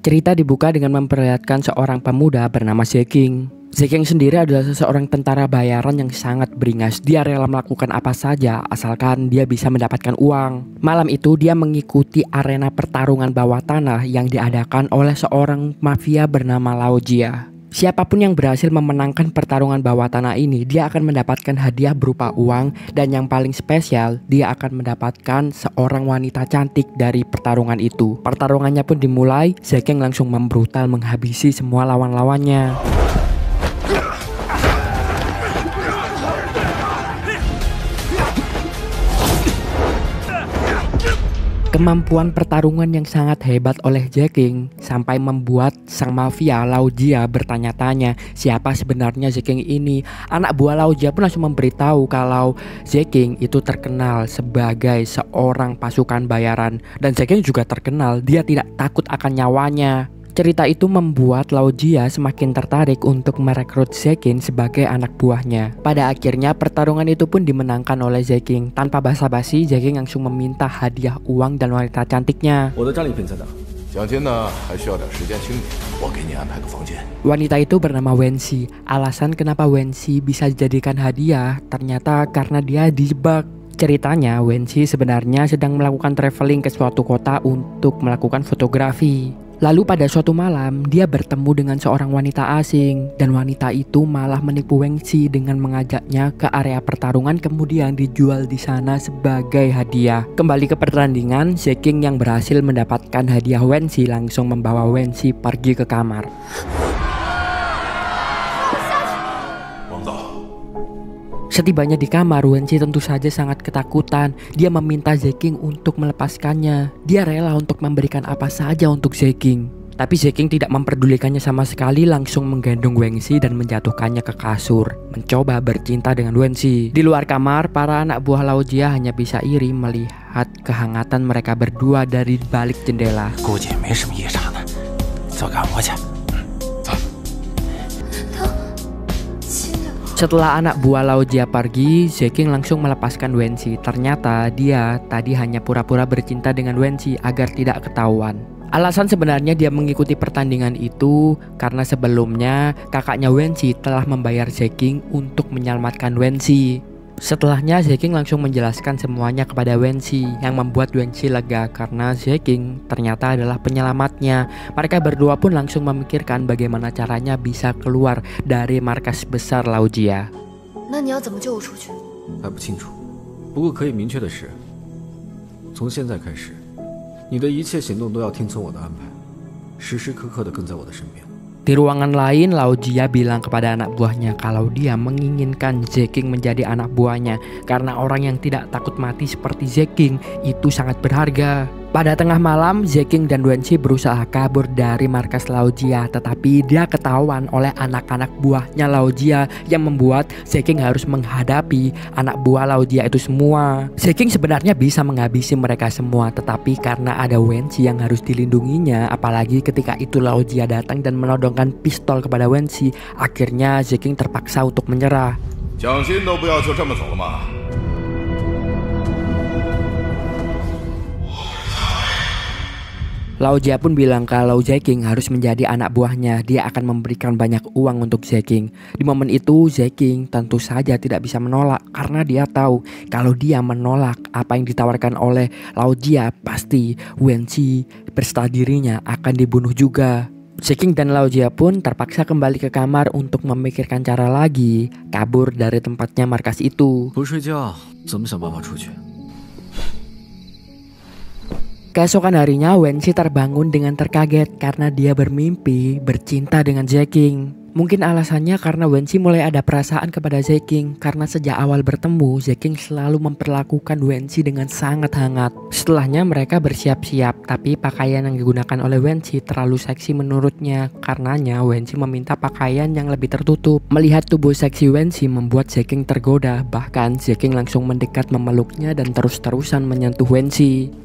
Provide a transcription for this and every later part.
Cerita dibuka dengan memperlihatkan seorang pemuda bernama Zeking. Zeking sendiri adalah seseorang tentara bayaran yang sangat beringas. Dia rela melakukan apa saja asalkan dia bisa mendapatkan uang. Malam itu dia mengikuti arena pertarungan bawah tanah yang diadakan oleh seorang mafia bernama Lao Jia. Siapapun yang berhasil memenangkan pertarungan bawah tanah ini, dia akan mendapatkan hadiah berupa uang, dan yang paling spesial, dia akan mendapatkan seorang wanita cantik dari pertarungan itu. Pertarungannya pun dimulai, Zeking langsung membrutal menghabisi semua lawan-lawannya. Kemampuan pertarungan yang sangat hebat oleh Zeking sampai membuat sang mafia Lao Jia bertanya-tanya siapa sebenarnya Zeking ini. Anak buah Lao Jia pun langsung memberitahu kalau Zeking itu terkenal sebagai seorang pasukan bayaran, dan Zeking juga terkenal dia tidak takut akan nyawanya. Cerita itu membuat Lao Jia semakin tertarik untuk merekrut Zeking sebagai anak buahnya. Pada akhirnya pertarungan itu pun dimenangkan oleh Zeking. Tanpa basa-basi, Zeking langsung meminta hadiah uang dan wanita cantiknya. Wanita itu bernama Wenxi. Alasan kenapa Wenxi bisa dijadikan hadiah ternyata karena dia dijebak. Ceritanya, Wenxi sebenarnya sedang melakukan traveling ke suatu kota untuk melakukan fotografi. Lalu pada suatu malam, dia bertemu dengan seorang wanita asing, dan wanita itu malah menipu Wenxi dengan mengajaknya ke area pertarungan kemudian dijual di sana sebagai hadiah. Kembali ke pertandingan, Zeking yang berhasil mendapatkan hadiah Wenxi langsung membawa Wenxi pergi ke kamar. Setibanya di kamar, Wenxi tentu saja sangat ketakutan. Dia meminta Zeking untuk melepaskannya. Dia rela untuk memberikan apa saja untuk Zeking. Tapi Zeking tidak memperdulikannya sama sekali, langsung menggendong Wenxi dan menjatuhkannya ke kasur, mencoba bercinta dengan Wenxi. Di luar kamar, para anak buah Lao Jia hanya bisa iri melihat kehangatan mereka berdua dari balik jendela. Setelah anak buah Lao Jia pergi, Zeking langsung melepaskan Wenxi. Ternyata dia tadi hanya pura-pura bercinta dengan Wenxi agar tidak ketahuan. Alasan sebenarnya dia mengikuti pertandingan itu karena sebelumnya kakaknya Wenxi telah membayar Zeking untuk menyelamatkan Wenxi. Setelahnya Zeking langsung menjelaskan semuanya kepada Wenxi, yang membuat Wenxi lega karena Zeking ternyata adalah penyelamatnya. Mereka berdua pun langsung memikirkan bagaimana caranya bisa keluar dari markas besar Lao Jia. Di ruangan lain, Lao Jia bilang kepada anak buahnya kalau dia menginginkan Zeking menjadi anak buahnya karena orang yang tidak takut mati seperti Zeking itu sangat berharga. Pada tengah malam, Zeking dan Wenxi berusaha kabur dari markas Lao Jia, tetapi dia ketahuan oleh anak-anak buahnya Lao Jia yang membuat Zeking harus menghadapi anak buah Lao Jia itu semua. Zeking sebenarnya bisa menghabisi mereka semua, tetapi karena ada Wenxi yang harus dilindunginya, apalagi ketika itu Lao Jia datang dan menodongkan pistol kepada Wenxi, akhirnya Zeking terpaksa untuk menyerah. Lao Jia pun bilang kalau Zeking harus menjadi anak buahnya. Dia akan memberikan banyak uang untuk Zeking. Di momen itu Zeking tentu saja tidak bisa menolak karena dia tahu kalau dia menolak apa yang ditawarkan oleh Lao Jia, pasti Wenxi berserta dirinya akan dibunuh juga. Zeking dan Lao Jia pun terpaksa kembali ke kamar untuk memikirkan cara lagi kabur dari tempatnya markas itu. Keesokan harinya, Wenxi terbangun dengan terkaget karena dia bermimpi bercinta dengan Zeking. Mungkin alasannya karena Wenxi mulai ada perasaan kepada Zeking karena sejak awal bertemu, Zeking selalu memperlakukan Wenxi dengan sangat hangat. Setelahnya mereka bersiap-siap, tapi pakaian yang digunakan oleh Wenxi terlalu seksi menurutnya. Karenanya Wenxi meminta pakaian yang lebih tertutup. Melihat tubuh seksi Wenxi membuat Zeking tergoda, bahkan Zeking langsung mendekat memeluknya dan terus-terusan menyentuh Wenxi.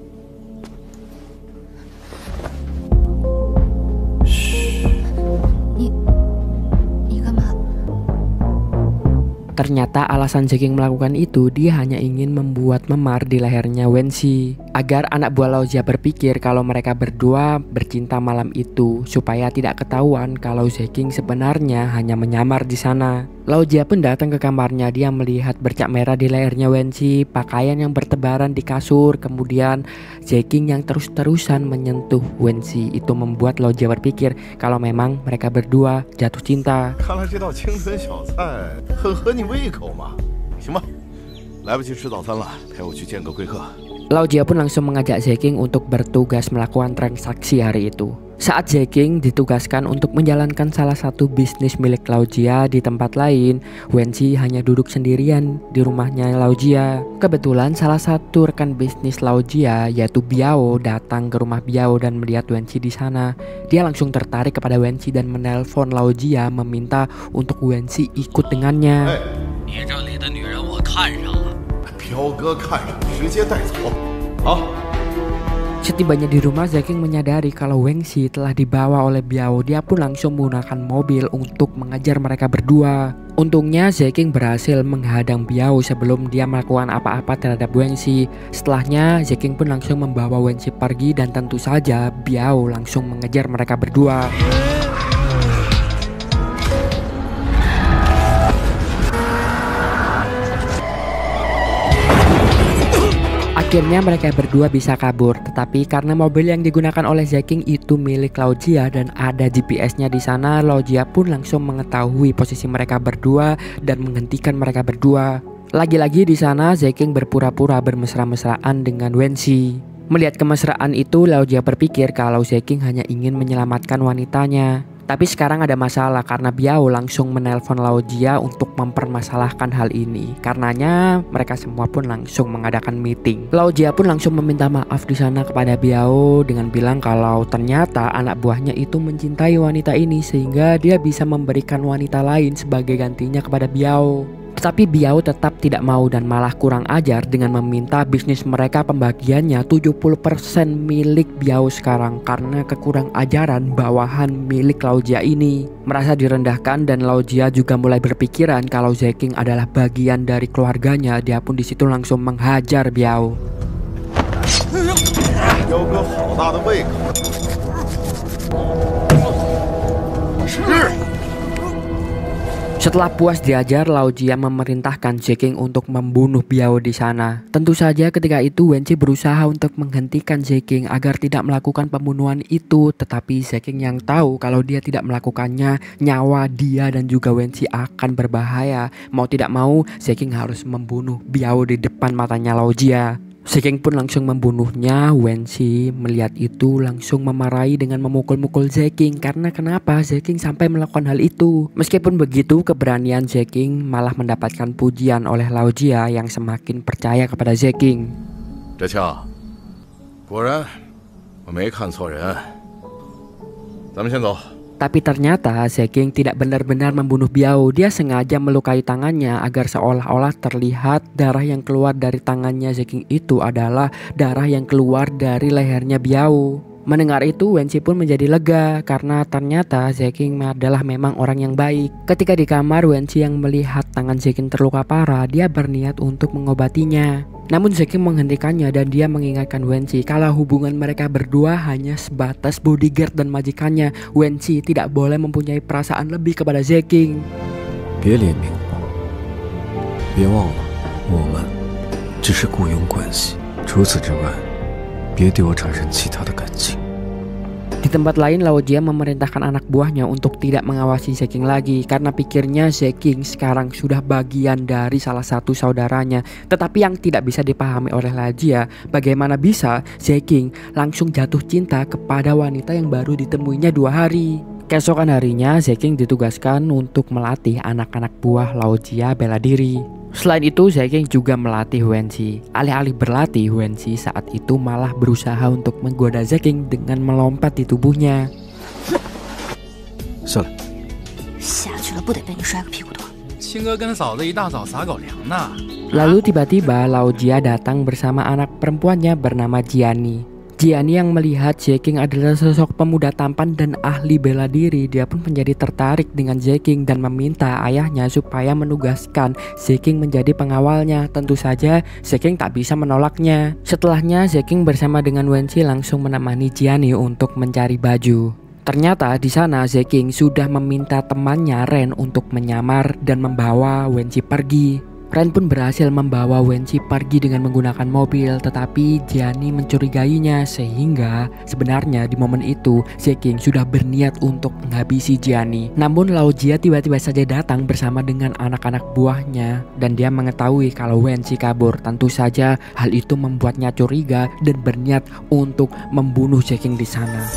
Ternyata alasan Zeking melakukan itu, dia hanya ingin membuat memar di lehernya Wenxi agar anak buah Lao Jia berpikir kalau mereka berdua bercinta malam itu, supaya tidak ketahuan kalau Zeking sebenarnya hanya menyamar di sana. Lao Jia pun datang ke kamarnya. Dia melihat bercak merah di lehernya Wenxi, pakaian yang bertebaran di kasur, kemudian Zeking yang terus-terusan menyentuh Wenxi. Itu membuat Lao Jia berpikir kalau memang mereka berdua jatuh cinta. Lao Jia pun langsung mengajak Zeking untuk bertugas melakukan transaksi hari itu. Saat Zeking ditugaskan untuk menjalankan salah satu bisnis milik Lao Jia di tempat lain, Wenxi hanya duduk sendirian di rumahnya Lao Jia. Kebetulan salah satu rekan bisnis Lao Jia yaitu Biao datang ke rumah Biao dan melihat Wenxi di sana. Dia langsung tertarik kepada Wenxi dan menelpon Lao Jia meminta untuk Wenxi ikut dengannya. Setibanya di rumah, Zeking menyadari kalau Wenxi telah dibawa oleh Biao. Dia pun langsung menggunakan mobil untuk mengejar mereka berdua. Untungnya Zeking berhasil menghadang Biao sebelum dia melakukan apa-apa terhadap Wenxi. Setelahnya Zeking pun langsung membawa Wenxi pergi dan tentu saja Biao langsung mengejar mereka berdua. Akhirnya mereka berdua bisa kabur, tetapi karena mobil yang digunakan oleh Zeking itu milik Lao Jia dan ada GPS-nya di sana, Lao Jia pun langsung mengetahui posisi mereka berdua dan menghentikan mereka berdua. Lagi-lagi di sana Zeking berpura-pura bermesra-mesraan dengan Wenxi. Melihat kemesraan itu, Lao Jia berpikir kalau Zeking hanya ingin menyelamatkan wanitanya. Tapi sekarang ada masalah karena Biao langsung menelpon Lao Jia untuk mempermasalahkan hal ini. Karenanya mereka semua pun langsung mengadakan meeting. Lao Jia pun langsung meminta maaf di sana kepada Biao dengan bilang kalau ternyata anak buahnya itu mencintai wanita ini sehingga dia bisa memberikan wanita lain sebagai gantinya kepada Biao. Tetapi Biao tetap tidak mau dan malah kurang ajar dengan meminta bisnis mereka pembagiannya 70% milik Biao sekarang karena kekurang ajaran bawahan milik Lao Jia ini. Merasa direndahkan dan Lao Jia juga mulai berpikiran kalau Zeking adalah bagian dari keluarganya. Dia pun disitu langsung menghajar Biao. Setelah puas diajar, Lao Jia memerintahkan Zeking untuk membunuh Biao di sana. Tentu saja ketika itu Wenxi berusaha untuk menghentikan Zeking agar tidak melakukan pembunuhan itu, tetapi Zeking yang tahu kalau dia tidak melakukannya, nyawa dia dan juga Wenxi akan berbahaya. Mau tidak mau, Zeking harus membunuh Biao di depan matanya Lao Jia. Zeking pun langsung membunuhnya. Wenxi melihat itu langsung memarahi dengan memukul-mukul Zeking karena kenapa Zeking sampai melakukan hal itu. Meskipun begitu, keberanian Zeking malah mendapatkan pujian oleh Lao Jia yang semakin percaya kepada Zeking. Tapi ternyata Zeking tidak benar-benar membunuh Biao. Dia sengaja melukai tangannya agar seolah-olah terlihat darah yang keluar dari tangannya Zeking itu adalah darah yang keluar dari lehernya Biao. Mendengar itu, Wenxi pun menjadi lega karena ternyata Zeking adalah memang orang yang baik. Ketika di kamar, Wenxi yang melihat tangan Zeking terluka parah, dia berniat untuk mengobatinya. Namun Zeking menghentikannya dan dia mengingatkan Wenxi kalau hubungan mereka berdua hanya sebatas bodyguard dan majikannya. Wenxi tidak boleh mempunyai perasaan lebih kepada Zeking. Di tempat lain, Lao Jia memerintahkan anak buahnya untuk tidak mengawasi Zeking lagi karena pikirnya Zeking sekarang sudah bagian dari salah satu saudaranya. Tetapi yang tidak bisa dipahami oleh Lao Jia, bagaimana bisa Zeking langsung jatuh cinta kepada wanita yang baru ditemuinya 2 hari. Keesokan harinya, Zeking ditugaskan untuk melatih anak-anak buah Lao Jia bela diri. Selain itu, Zeking juga melatih Wenxi. Alih-alih berlatih, Wenxi saat itu malah berusaha untuk menggoda Zeking dengan melompat di tubuhnya. Lalu tiba-tiba Lao Jia datang bersama anak perempuannya bernama Jiani. Jiani yang melihat Zeking adalah sosok pemuda tampan dan ahli bela diri, dia pun menjadi tertarik dengan Zeking dan meminta ayahnya supaya menugaskan Zeking menjadi pengawalnya. Tentu saja Zeking tak bisa menolaknya. Setelahnya Zeking bersama dengan Wenqi langsung menemani Jiani untuk mencari baju. Ternyata di sana Zeking sudah meminta temannya Ren untuk menyamar dan membawa Wenqi pergi. Ren pun berhasil membawa Wenqi pergi dengan menggunakan mobil, tetapi Jiani mencurigainya sehingga sebenarnya di momen itu Zeking sudah berniat untuk menghabisi Jiani. Namun Lao Jia tiba-tiba saja datang bersama dengan anak-anak buahnya dan dia mengetahui kalau Wenqi kabur. Tentu saja hal itu membuatnya curiga dan berniat untuk membunuh Zeking di sana.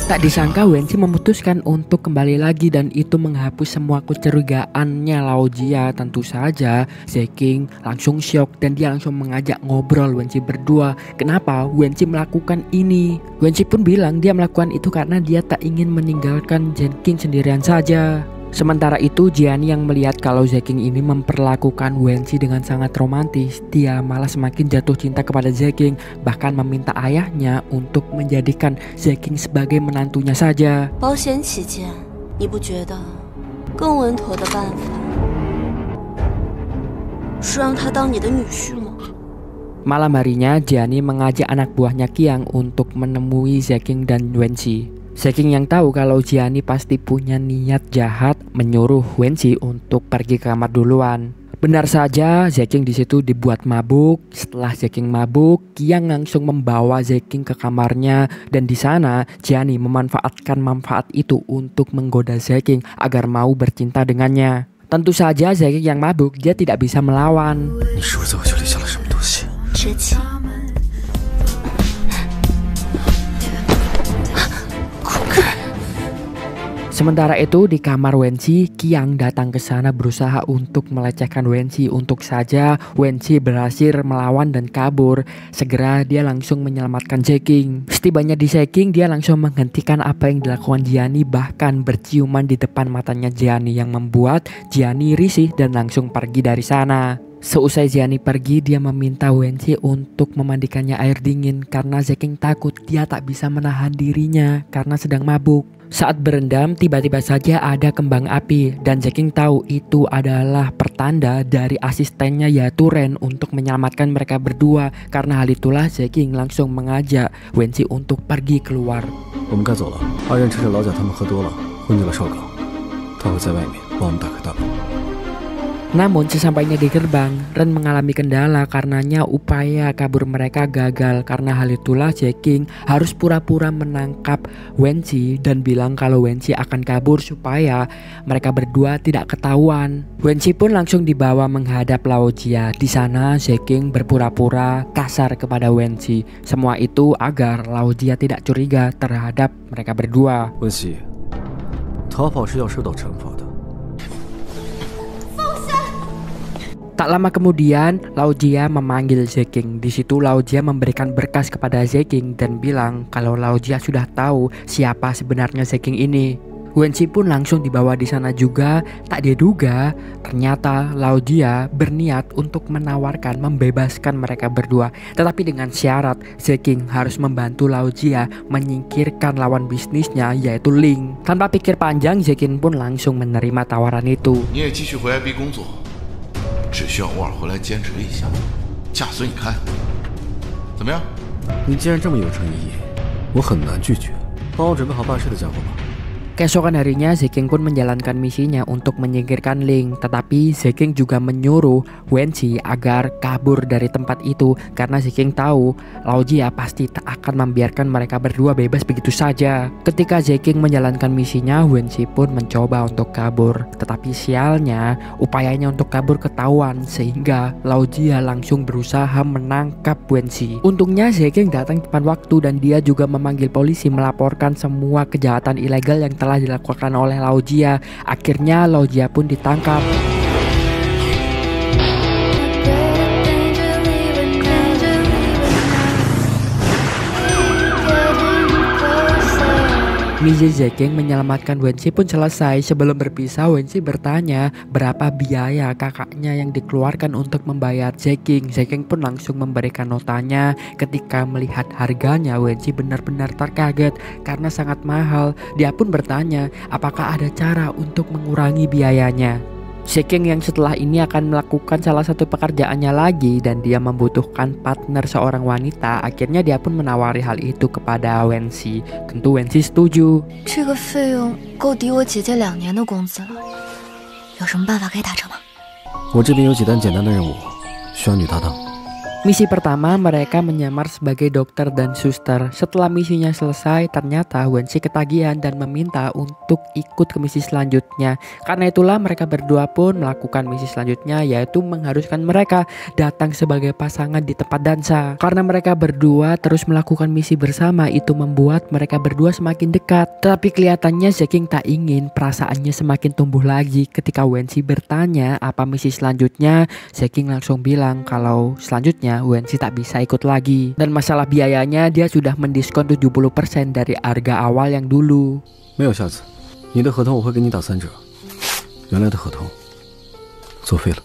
Tak disangka Wenqi memutuskan untuk kembali lagi dan itu menghapus semua kecurigaannya Lao Jia. Tentu saja Zeking langsung syok dan dia langsung mengajak ngobrol Wenqi berdua. Kenapa Wenqi melakukan ini? Wenqi pun bilang dia melakukan itu karena dia tak ingin meninggalkan Zeking sendirian saja. Sementara itu Jiani yang melihat kalau Zeking ini memperlakukan Wenqi dengan sangat romantis, dia malah semakin jatuh cinta kepada Zeking, bahkan meminta ayahnya untuk menjadikan Zeking sebagai menantunya saja. Malam harinya Jiani mengajak anak buahnya Qiang untuk menemui Zeking dan Wenqi. Zeking yang tahu kalau Jiani pasti punya niat jahat menyuruh Wenqi untuk pergi ke kamar duluan. Benar saja, Zeking di situ dibuat mabuk. Setelah Zeking mabuk, Qiang langsung membawa Zeking ke kamarnya dan di sana Jiani memanfaatkan manfaat itu untuk menggoda Zeking agar mau bercinta dengannya. Tentu saja Zeking yang mabuk dia tidak bisa melawan. Sementara itu di kamar Wenqi, Qiang datang ke sana berusaha untuk melecehkan Wenqi. Untuk saja Wenqi berhasil melawan dan kabur. Segera dia langsung menyelamatkan Zeking. Setibanya di Zeking, dia langsung menghentikan apa yang dilakukan Jiani, bahkan berciuman di depan matanya Jiani yang membuat Jiani risih dan langsung pergi dari sana. Seusai Jiani pergi, dia meminta Wenqi untuk memandikannya air dingin karena Zeking takut dia tak bisa menahan dirinya karena sedang mabuk. Saat berendam, tiba-tiba saja ada kembang api dan Zeking tahu itu adalah pertanda dari asistennya yaitu Ren untuk menyelamatkan mereka berdua. Karena hal itulah Zeking langsung mengajak Wenqi untuk pergi keluar. Namun sesampainya di gerbang, Ren mengalami kendala karenanya upaya kabur mereka gagal. Karena hal itulah Zeking harus pura-pura menangkap Wenqi dan bilang kalau Wenqi akan kabur supaya mereka berdua tidak ketahuan. Wenqi pun langsung dibawa menghadap Lao Jia. Di sana Zeking berpura-pura kasar kepada Wenqi. Semua itu agar Lao Jia tidak curiga terhadap mereka berdua. Wenqi, 逃跑是要受到惩罚的。 Tak lama kemudian, Lao Jia memanggil Zeking. Di situ Lao Jia memberikan berkas kepada Zeking dan bilang kalau Lao Jia sudah tahu siapa sebenarnya Zeking ini. Wenqi pun langsung dibawa di sana juga. Tak diduga, ternyata Lao Jia berniat untuk menawarkan membebaskan mereka berdua. Tetapi dengan syarat Zeking harus membantu Lao Jia menyingkirkan lawan bisnisnya yaitu Ling. Tanpa pikir panjang, Zeking pun langsung menerima tawaran itu. 只需要偶尔回来兼职一下，价随你开，怎么样？你既然这么有诚意，我很难拒绝。帮我准备好办事的家伙吧。 Keesokan harinya Zeking pun menjalankan misinya untuk menyingkirkan Ling. Tetapi Zeking juga menyuruh Wenqi agar kabur dari tempat itu karena Zeking tahu Lao Jia pasti tak akan membiarkan mereka berdua bebas begitu saja. Ketika Zeking menjalankan misinya, Wenqi pun mencoba untuk kabur. Tetapi sialnya upayanya untuk kabur ketahuan sehingga Lao Jia langsung berusaha menangkap Wenqi. Untungnya Zeking datang tepat waktu dan dia juga memanggil polisi melaporkan semua kejahatan ilegal yang telah dilakukan oleh Lao Jia. Akhirnya Lao Jia pun ditangkap. Misi Zeking menyelamatkan Wensi pun selesai. Sebelum berpisah, Wensi bertanya berapa biaya kakaknya yang dikeluarkan untuk membayar Zeking. Zeking pun langsung memberikan notanya. Ketika melihat harganya, Wensi benar-benar terkaget karena sangat mahal. Dia pun bertanya apakah ada cara untuk mengurangi biayanya. Zeking yang setelah ini akan melakukan salah satu pekerjaannya lagi dan dia membutuhkan partner seorang wanita. Akhirnya dia pun menawari hal itu kepada Wensi. Tentu Wensi setuju. 这个费用够抵我姐姐2年的工资了，有什么办法可以达成吗？我这边有几单简单的任务，需要女搭档。 Misi pertama, mereka menyamar sebagai dokter dan suster. Setelah misinya selesai, ternyata Wensi ketagihan dan meminta untuk ikut ke misi selanjutnya. Karena itulah mereka berdua pun melakukan misi selanjutnya, yaitu mengharuskan mereka datang sebagai pasangan di tempat dansa. Karena mereka berdua terus melakukan misi bersama, itu membuat mereka berdua semakin dekat. Tetapi kelihatannya Zeking tak ingin perasaannya semakin tumbuh lagi. Ketika Wensi bertanya apa misi selanjutnya, Zeking langsung bilang kalau selanjutnya Wensi tak bisa ikut lagi. Dan masalah biayanya, dia sudah mendiskon 70% dari harga awal yang dulu. 没有下次，你的合同我会给你打3折，原来的合同作废了。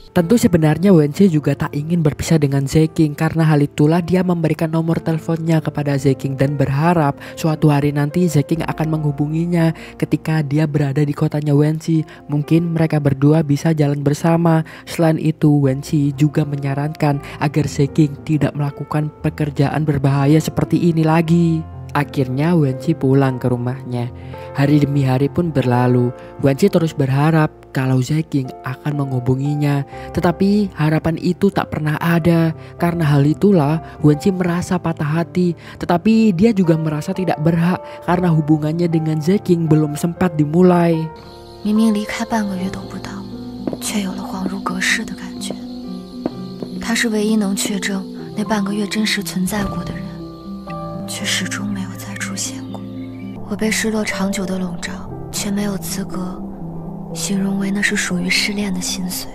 Tentu sebenarnya Wensi juga tak ingin berpisah dengan Zeking. Karena hal itulah dia memberikan nomor teleponnya kepada Zeking dan berharap suatu hari nanti Zeking akan menghubunginya ketika dia berada di kotanya Wensi. Mungkin mereka berdua bisa jalan bersama. Selain itu, Wensi juga menyarankan agar Zeking tidak melakukan pekerjaan berbahaya seperti ini lagi. Akhirnya Wensi pulang ke rumahnya. Hari demi hari pun berlalu. Wensi terus berharap kalau Zeking akan menghubunginya. Tetapi harapan itu tak pernah ada. Karena hal itulah Wensi merasa patah hati. Tetapi dia juga merasa tidak berhak karena hubungannya dengan Zeking belum sempat dimulai. 明明离开半个月都不到，却有了恍如隔世的感觉。他是唯一能确证那半个月真实存在过的人，却始终没有再出现过。我被失落长久的笼罩，却没有资格形容为那是属于失恋的心碎。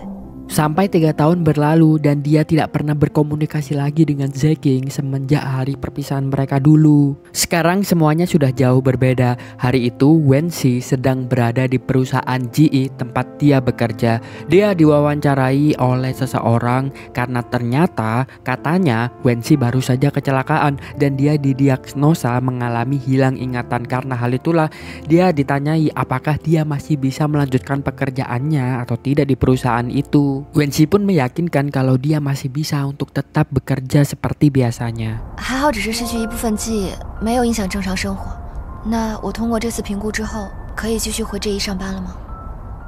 Sampai 3 tahun berlalu dan dia tidak pernah berkomunikasi lagi dengan Zeking semenjak hari perpisahan mereka dulu. Sekarang semuanya sudah jauh berbeda. Hari itu Wensi sedang berada di perusahaan GE tempat dia bekerja. Dia diwawancarai oleh seseorang karena ternyata katanya Wensi baru saja kecelakaan dan dia didiagnosa mengalami hilang ingatan. Karena hal itulah dia ditanyai apakah dia masih bisa melanjutkan pekerjaannya atau tidak di perusahaan itu. Wensi pun meyakinkan kalau dia masih bisa untuk tetap bekerja seperti biasanya. 还好只是失去一部分记忆，没有影响正常生活。那我通过这次评估之后，可以继续回GE上班了吗？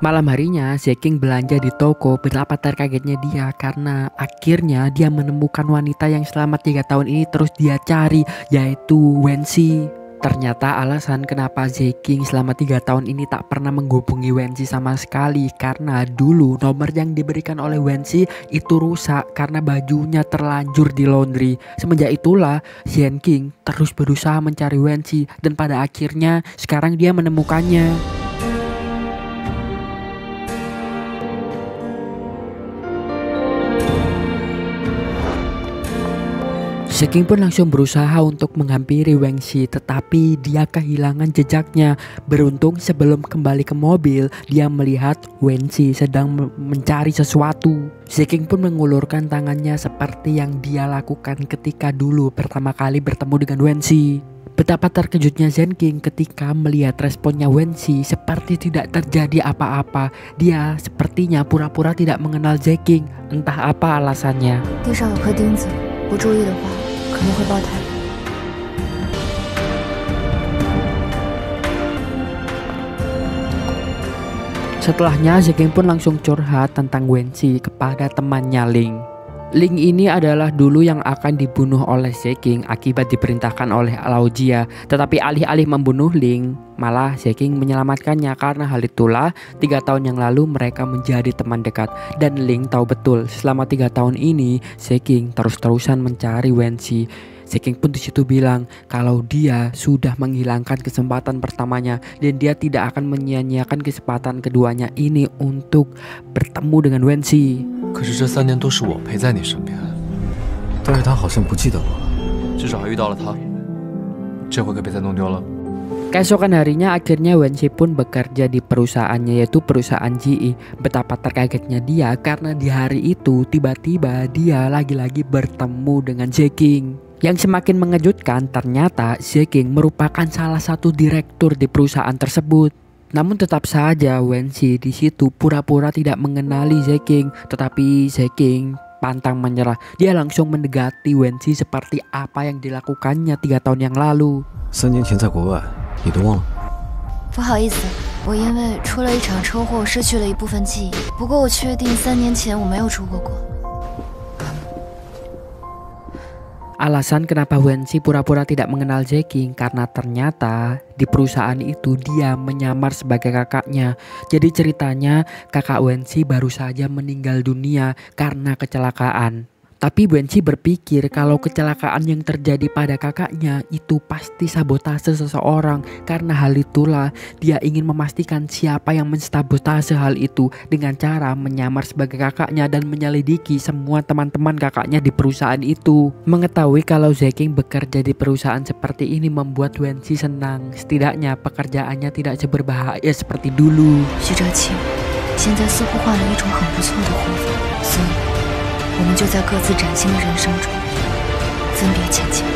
Malam harinya, Zeking belanja di toko. Betapa terkagetnya dia karena akhirnya dia menemukan wanita yang selama 3 tahun ini terus dia cari, yaitu Wensi. Ternyata alasan kenapa Zeking selama 3 tahun ini tak pernah menghubungi Wensi sama sekali karena dulu nomor yang diberikan oleh Wensi itu rusak karena bajunya terlanjur di laundry. Semenjak itulah Zeking terus berusaha mencari Wensi dan pada akhirnya sekarang dia menemukannya. Zeking pun langsung berusaha untuk menghampiri Wensi, tetapi dia kehilangan jejaknya. Beruntung sebelum kembali ke mobil, dia melihat Wensi sedang mencari sesuatu. Zeking pun mengulurkan tangannya seperti yang dia lakukan ketika dulu pertama kali bertemu dengan Wensi. Betapa terkejutnya Zeking ketika melihat responnya Wensi seperti tidak terjadi apa-apa. Dia sepertinya pura-pura tidak mengenal Zeking, entah apa alasannya. 地上有颗钉子，不注意的话可能会爆胎。Setelahnya Zeking pun langsung curhat tentang Wensi kepada temannya Ling. Ling ini adalah dulu yang akan dibunuh oleh Zeking akibat diperintahkan oleh Laojia. Tetapi alih-alih membunuh Ling, malah Zeking menyelamatkannya. Karena hal itulah 3 tahun yang lalu mereka menjadi teman dekat. Dan Ling tahu betul selama 3 tahun ini Zeking terus-terusan mencari Wensi. Zeking pun disitu bilang kalau dia sudah menghilangkan kesempatan pertamanya dan dia tidak akan menyia-nyiakan kesempatan keduanya ini untuk bertemu dengan Wensi. 可是这3年都是我陪在你身边，但是他好像不记得我了。至少还遇到了他，这回可别再弄丢了。Keesokan harinya akhirnya Wensi pun bekerja di perusahaannya, yaitu perusahaan GE. Betapa terkagetnya dia karena di hari itu tiba-tiba dia lagi-lagi bertemu dengan Zeking. Yang semakin mengejutkan, ternyata Zeking merupakan salah satu direktur di perusahaan tersebut. Namun tetap saja Wensi di situ pura-pura tidak mengenali Zeking, tetapi Zeking pantang menyerah. Dia langsung mendekati Wensi seperti apa yang dilakukannya 3 tahun yang lalu. 3年前在国外，你都忘了？不好意思，我因为出了一场车祸，失去了一部分记忆。不过我确定3年前我没有出过国。 Alasan kenapa Wensi pura-pura tidak mengenal Zeking karena ternyata di perusahaan itu dia menyamar sebagai kakaknya. Jadi ceritanya kakak Wensi baru saja meninggal dunia karena kecelakaan. Tapi Wensi berpikir kalau kecelakaan yang terjadi pada kakaknya itu pasti sabotase seseorang. Karena hal itulah dia ingin memastikan siapa yang mensabotase hal itu dengan cara menyamar sebagai kakaknya dan menyelidiki semua teman-teman kakaknya di perusahaan itu. Mengetahui kalau Zeking bekerja di perusahaan seperti ini membuat Wensi senang. Setidaknya pekerjaannya tidak seberbahaya seperti dulu. 徐哲清，现在似乎换了一种很不错的活法，所以我们就在各自崭新的人生中分别前进。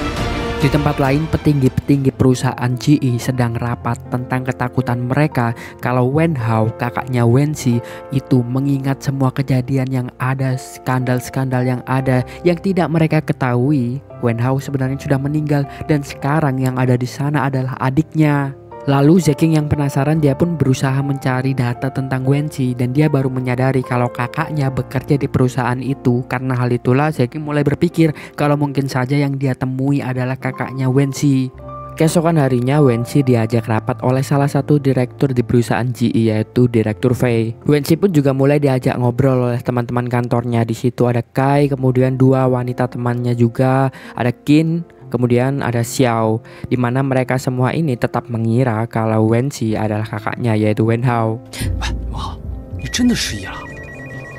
Di tempat lain, petinggi-petinggi perusahaan GE sedang rapat tentang ketakutan mereka kalau Wen Hao, kakaknya Wensi, itu mengingat semua kejadian yang ada, skandal-skandal yang ada yang tidak mereka ketahui. Wen Hao sebenarnya sudah meninggal dan sekarang yang ada di sana adalah adiknya. Lalu Zeking yang penasaran, dia pun berusaha mencari data tentang Wensi dan dia baru menyadari kalau kakaknya bekerja di perusahaan itu. Karena hal itulah Zeking mulai berpikir kalau mungkin saja yang dia temui adalah kakaknya Wensi. Keesokan harinya Wensi diajak rapat oleh salah satu direktur di perusahaan GE, yaitu Direktur Fei. Wensi pun juga mulai diajak ngobrol oleh teman-teman kantornya. Di situ ada Kai, kemudian 2 wanita temannya juga, ada Qin, kemudian ada Xiao, di mana mereka semua ini tetap mengira kalau Wensi adalah kakaknya, yaitu Wen Hao. 哎，文浩，你真的失忆了？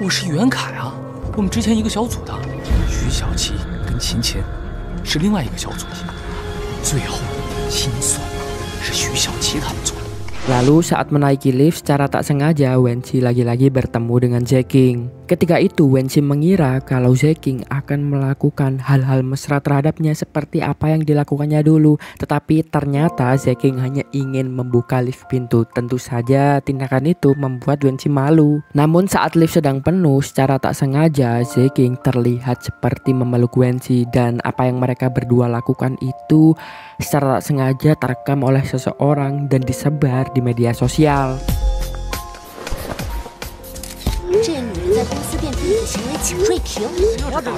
我是袁凯啊，我们之前一个小组的。徐小琪跟秦钱是另外一个小组的，最后清算是徐小琪他们做的。 Lalu saat menaiki lift secara tak sengaja Wensi lagi-lagi bertemu dengan Zeking. Ketika itu Wensi mengira kalau Zeking akan melakukan hal-hal mesra terhadapnya seperti apa yang dilakukannya dulu. Tetapi ternyata Zeking hanya ingin membuka lift pintu. Tentu saja tindakan itu membuat Wensi malu. Namun saat lift sedang penuh, secara tak sengaja Zeking terlihat seperti memeluk Wensi. Dan apa yang mereka berdua lakukan itu secara tak sengaja terekam oleh seseorang dan disebar di media sosial. 这女的在公司电梯里的行为，请锐评。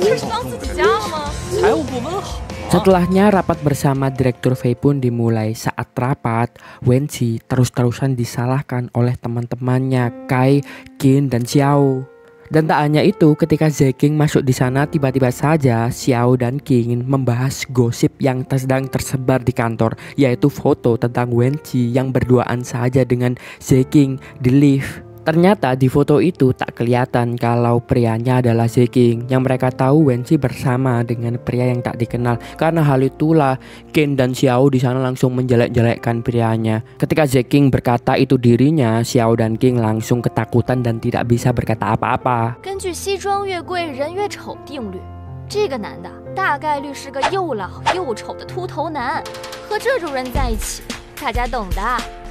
这是当自己家了吗？财务部门好。 Setelahnya rapat bersama Direktur Fei pun dimulai. Saat rapat, Wensi terus-terusan disalahkan oleh teman-temannya Kai, Qin, dan Xiao. Dan tak hanya itu, ketika Zeking masuk di sana, tiba-tiba saja Xiao dan Qin membahas gosip yang sedang tersebar di kantor, yaitu foto tentang Wensi yang berduaan saja dengan Zeking di lift. Ternyata di foto itu tak kelihatan kalau prianya adalah Zeking. Yang mereka tahu Wensi bersama dengan pria yang tak dikenal. Karena hal itulah Qin dan Xiao di sana langsung menjelek-jelekkan prianya. Ketika Zeking berkata itu dirinya, Xiao dan Qin langsung ketakutan dan tidak bisa berkata apa-apa. 根据西装越贵人越丑定律，这个男的大概率是个又老又丑的秃头男，和这种人在一起，大家懂的。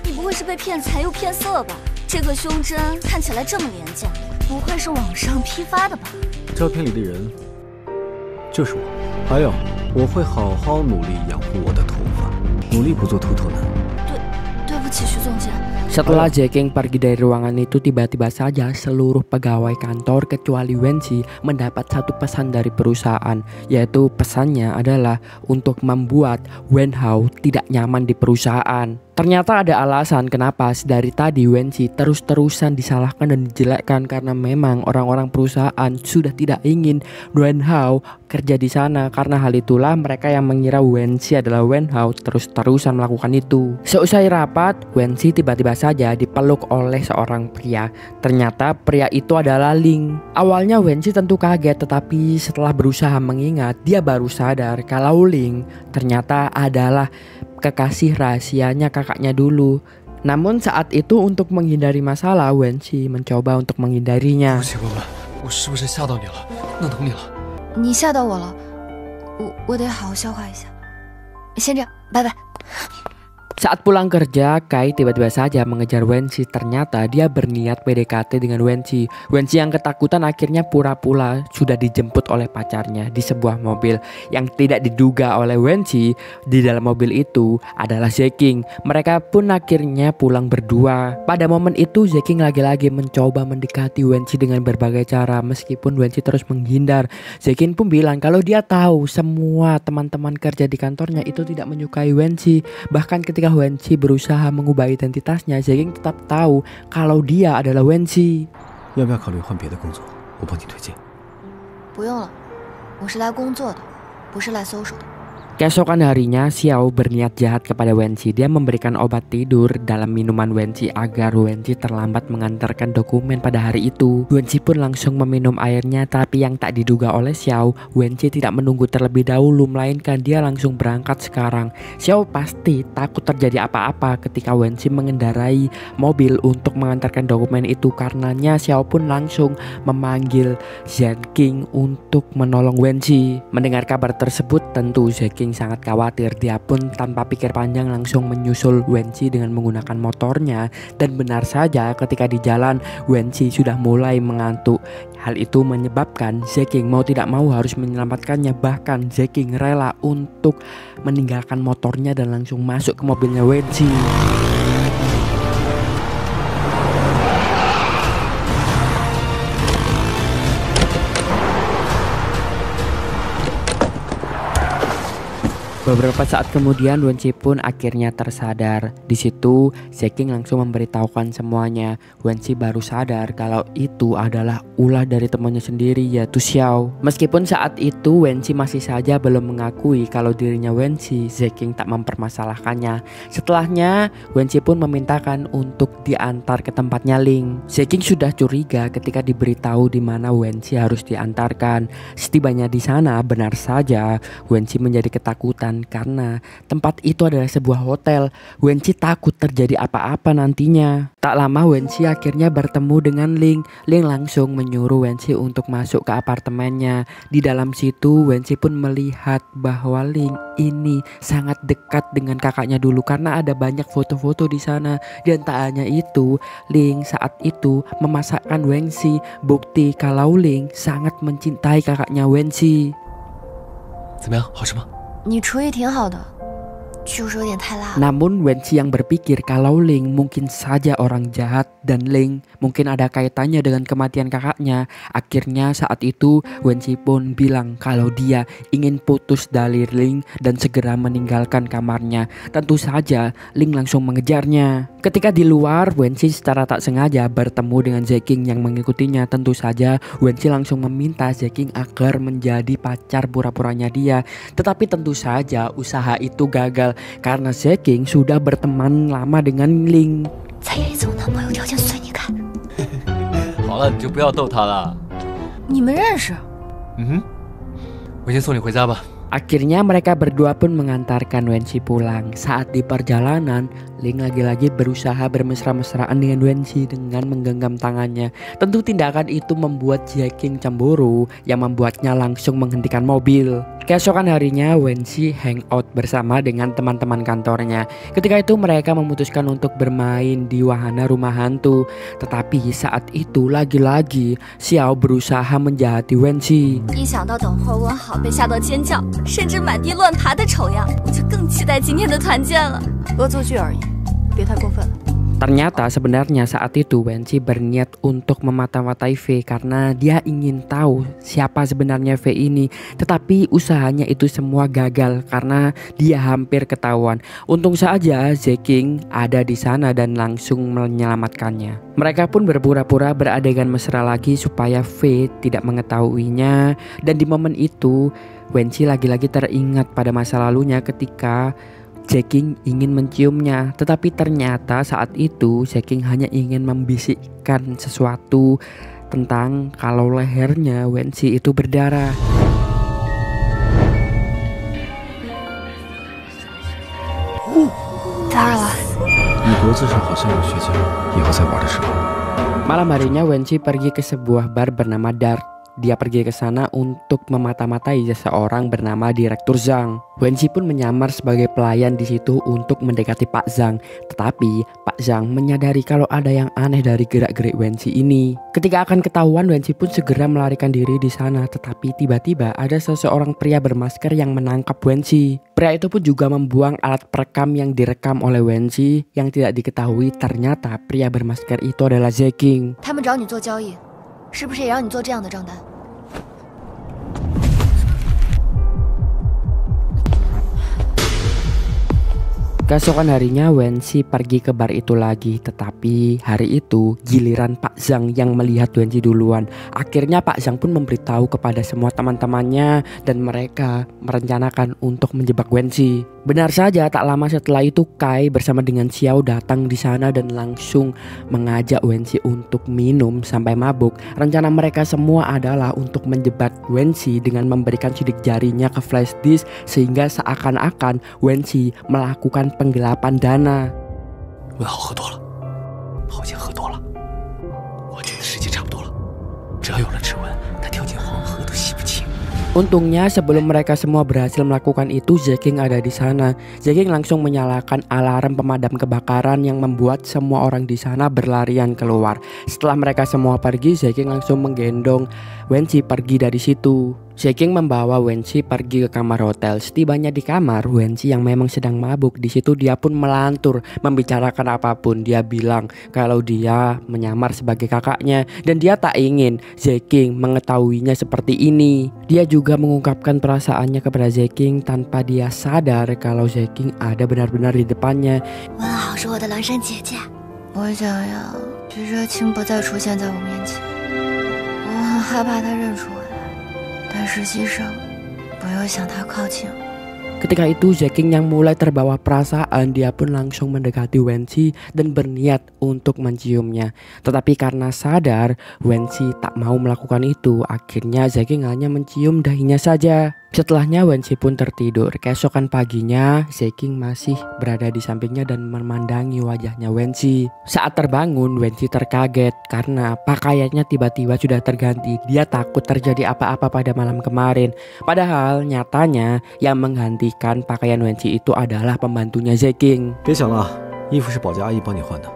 你不会是被骗财又骗色吧？这个胸针看起来这么廉价，不会是网上批发的吧？照片里的人就是我。还有，我会好好努力养护我的头发，努力不做秃头男。对不起，徐总监。 Setelah Zeking pergi dari ruangan itu, tiba-tiba saja seluruh pegawai kantor kecuali Wensi mendapat satu pesan dari perusahaan, yaitu pesannya adalah untuk membuat Wen Hao tidak nyaman di perusahaan. Ternyata ada alasan kenapa dari tadi Wensi terus-terusan disalahkan dan dijelekkan karena memang orang-orang perusahaan sudah tidak ingin Wen Hao kerja di sana. Karena hal itulah mereka yang mengira Wensi adalah Wen Hao terus-terusan melakukan itu. Seusai rapat, Wensi tiba-tiba saja dipeluk oleh seorang pria. Ternyata pria itu adalah Ling. Awalnya Wensi tentu kaget, tetapi setelah berusaha mengingat, dia baru sadar kalau Ling ternyata adalah kekasih rahasianya kakaknya dulu. Namun saat itu untuk menghindari masalah, Wenqi mencoba untuk menghindarinya. 对不起，问问，我是不是吓到你了？弄疼你了？你吓到我了，我得好好消化一下。先这样，拜拜。 Saat pulang kerja, Kai tiba-tiba saja mengejar Wenqi. Ternyata dia berniat PDKT dengan Wenqi. Wenqi yang ketakutan akhirnya pura-pura sudah dijemput oleh pacarnya di sebuah mobil. Yang tidak diduga oleh Wenqi, di dalam mobil itu adalah Zeking. Mereka pun akhirnya pulang berdua. Pada momen itu Zeking lagi-lagi mencoba mendekati Wenqi dengan berbagai cara. Meskipun Wenqi terus menghindar, Zeking pun bilang kalau dia tahu semua teman-teman kerja di kantornya itu tidak menyukai Wenqi. Bahkan ketika Wenqi berusaha mengubah identitasnya, Zeking tetap tahu kalau dia adalah Wenqi. 要不要考虑换别的工作？我帮你推荐。不用了，我是来工作的，不是来搜索的。 Keesokan harinya, Xiao berniat jahat kepada Wenqi. Dia memberikan obat tidur dalam minuman Wenqi agar Wenqi terlambat mengantarkan dokumen pada hari itu. Wenqi pun langsung meminum airnya, tapi yang tak diduga oleh Xiao, Wenqi tidak menunggu terlebih dahulu, melainkan dia langsung berangkat sekarang. Xiao pasti takut terjadi apa-apa ketika Wenqi mengendarai mobil untuk mengantarkan dokumen itu. Karenanya Xiao pun langsung memanggil Zeking untuk menolong Wenqi. Mendengar kabar tersebut, tentu Zeking sangat khawatir. Dia pun tanpa pikir panjang langsung menyusul Wenqi dengan menggunakan motornya. Dan benar saja ketika di jalan Wenqi sudah mulai mengantuk. Hal itu menyebabkan Zeking mau tidak mau harus menyelamatkannya. Bahkan Zeking rela untuk meninggalkan motornya dan langsung masuk ke mobilnya Wenqi. Beberapa saat kemudian Wenqi pun akhirnya tersadar. Di situ Zeking langsung memberitahukan semuanya. Wenqi baru sadar kalau itu adalah ulah dari temannya sendiri, yaitu Xiao. Meskipun saat itu Wenqi masih saja belum mengakui kalau dirinya Wenqi, Zeking tak mempermasalahkannya. Setelahnya Wenqi pun memintakan untuk diantar ke tempatnya Ling. Zeking sudah curiga ketika diberitahu di mana Wenqi harus diantarkan. Setibanya di sana, benar saja Wenqi menjadi ketakutan karena tempat itu adalah sebuah hotel. Wenqi takut terjadi apa-apa nantinya. Tak lama Wenqi akhirnya bertemu dengan Ling. Ling langsung menyuruh Wenqi untuk masuk ke apartemennya. Di dalam situ Wenqi pun melihat bahwa Ling ini sangat dekat dengan kakaknya dulu karena ada banyak foto-foto di sana. Dan tak hanya itu, Ling saat itu memasakkan Wenqi, bukti kalau Ling sangat mencintai kakaknya Wenqi. 怎么样，好吃吗？ 你厨艺挺好的，就是有点太辣了。 Namun Wenqi yang berpikir kalau Ling mungkin saja orang jahat dan Ling mungkin ada kaitannya dengan kematian kakaknya. Akhirnya saat itu Wenqi pun bilang kalau dia ingin putus dari Ling dan segera meninggalkan kamarnya. Tentu saja Ling langsung mengejarnya. Ketika di luar, Wenqi secara tak sengaja bertemu dengan Zeking yang mengikutinya. Tentu saja Wenqi langsung meminta Zeking agar menjadi pacar pura-puranya dia. Tetapi tentu saja usaha itu gagal karena Zeking sudah berteman lama dengan Ling. 再愿意做我男朋友，条件随你开。好了，你就不要逗他了。你们认识？我先送你回家吧。 Akhirnya mereka berdua pun mengantarkan Wenqi pulang. Saat di perjalanan, Ling lagi-lagi berusaha bermesra-mesraan dengan Wenqi dengan menggenggam tangannya. Tentu tindakan itu membuat Zeking cemburu yang membuatnya langsung menghentikan mobil. Keesokan harinya Wenqi hangout bersama dengan teman-teman kantornya. Ketika itu mereka memutuskan untuk bermain di wahana rumah hantu. Tetapi saat itu lagi-lagi Xiao berusaha menjahati Wenqi. 一想到等会儿温好被吓到尖叫，甚至满地乱爬的丑样，我就更期待今天的团建了。恶作剧而已，别太过分了。 Ternyata sebenarnya saat itu Wenqi berniat untuk memata-matai V karena dia ingin tahu siapa sebenarnya V ini. Tetapi usahanya itu semua gagal karena dia hampir ketahuan. Untung saja Zeking ada di sana dan langsung menyelamatkannya. Mereka pun berpura-pura beradegan mesra lagi supaya V tidak mengetahuinya. Dan di momen itu Wenqi lagi-lagi teringat pada masa lalunya ketika Zeking ingin menciumnya, tetapi ternyata saat itu Zeking hanya ingin membisikkan sesuatu tentang kalau lehernya Wenqi itu berdarah. 打扰了。你脖子上好像有血迹，以后再玩的时候。Malam harinya Wenqi pergi ke sebuah bar bernama Dart. Dia pergi ke sana untuk memata-matai seseorang bernama Direktur Zhang. Wenqi pun menyamar sebagai pelayan di situ untuk mendekati Pak Zhang. Tetapi Pak Zhang menyadari kalau ada yang aneh dari gerak-gerik Wenqi ini. Ketika akan ketahuan, Wenqi pun segera melarikan diri di sana. Tetapi tiba-tiba ada seseorang pria bermasker yang menangkap Wenqi. Pria itu pun juga membuang alat perekam yang direkam oleh Wenqi. Yang tidak diketahui ternyata pria bermasker itu adalah Zeking. 他们找你做交易，是不是也让你做这样的账单？ Keesokan harinya Wenqi pergi ke bar itu lagi. Tetapi hari itu giliran Pak Zhang yang melihat Wenqi duluan. Akhirnya Pak Zhang pun memberitahu kepada semua teman-temannya dan mereka merencanakan untuk menjebak Wenqi. Benar saja, tak lama setelah itu Kai bersama dengan Xiao datang di sana dan langsung mengajak Wenqi untuk minum sampai mabuk. Rencana mereka semua adalah untuk menjebak Wenqi dengan memberikan sidik jarinya ke flash disk sehingga seakan-akan Wenqi melakukan penggelapan dana. 文豪喝多了，郝建喝多了，我觉得时间差不多了。只要有了指纹，他跳进黄河都洗不清。 Untungnya sebelum mereka semua berhasil melakukan itu, Zeking ada di sana. Zeking langsung menyalakan alarm pemadam kebakaran yang membuat semua orang di sana berlarian keluar. Setelah mereka semua pergi, Zeking langsung menggendong Wenqi pergi dari situ. Zeking membawa Wenqi pergi ke kamar hotel. Setibanya di kamar, Wenqi yang memang sedang mabuk di situ dia pun melantur membicarakan apapun. Dia bilang kalau dia menyamar sebagai kakaknya dan dia tak ingin Zeking mengetahuinya seperti ini. Dia juga mengungkapkan perasaannya kepada Zeking tanpa dia sadar kalau Zeking ada benar-benar di depannya. 文豪是我的孪生姐姐，我想要徐哲清不再出现在我面前，我很害怕他认出我来，但实际上我又想他靠近我。 Ketika itu Zeking yang mulai terbawa perasaan, dia pun langsung mendekati Wenqi dan berniat untuk menciumnya. Tetapi karena sadar Wenqi tak mau melakukan itu, akhirnya Zeking hanya mencium dahinya saja. Setelahnya Wenqi pun tertidur. Keesokan paginya Zeking masih berada di sampingnya dan memandangi wajahnya Wenqi. Saat terbangun, Wenqi terkaget karena pakaiannya tiba-tiba sudah terganti. Dia takut terjadi apa-apa pada malam kemarin. Padahal nyatanya yang menggantikan pakaian Wenqi itu adalah pembantunya Zeking. 别想了，衣服是保洁阿姨帮你换的。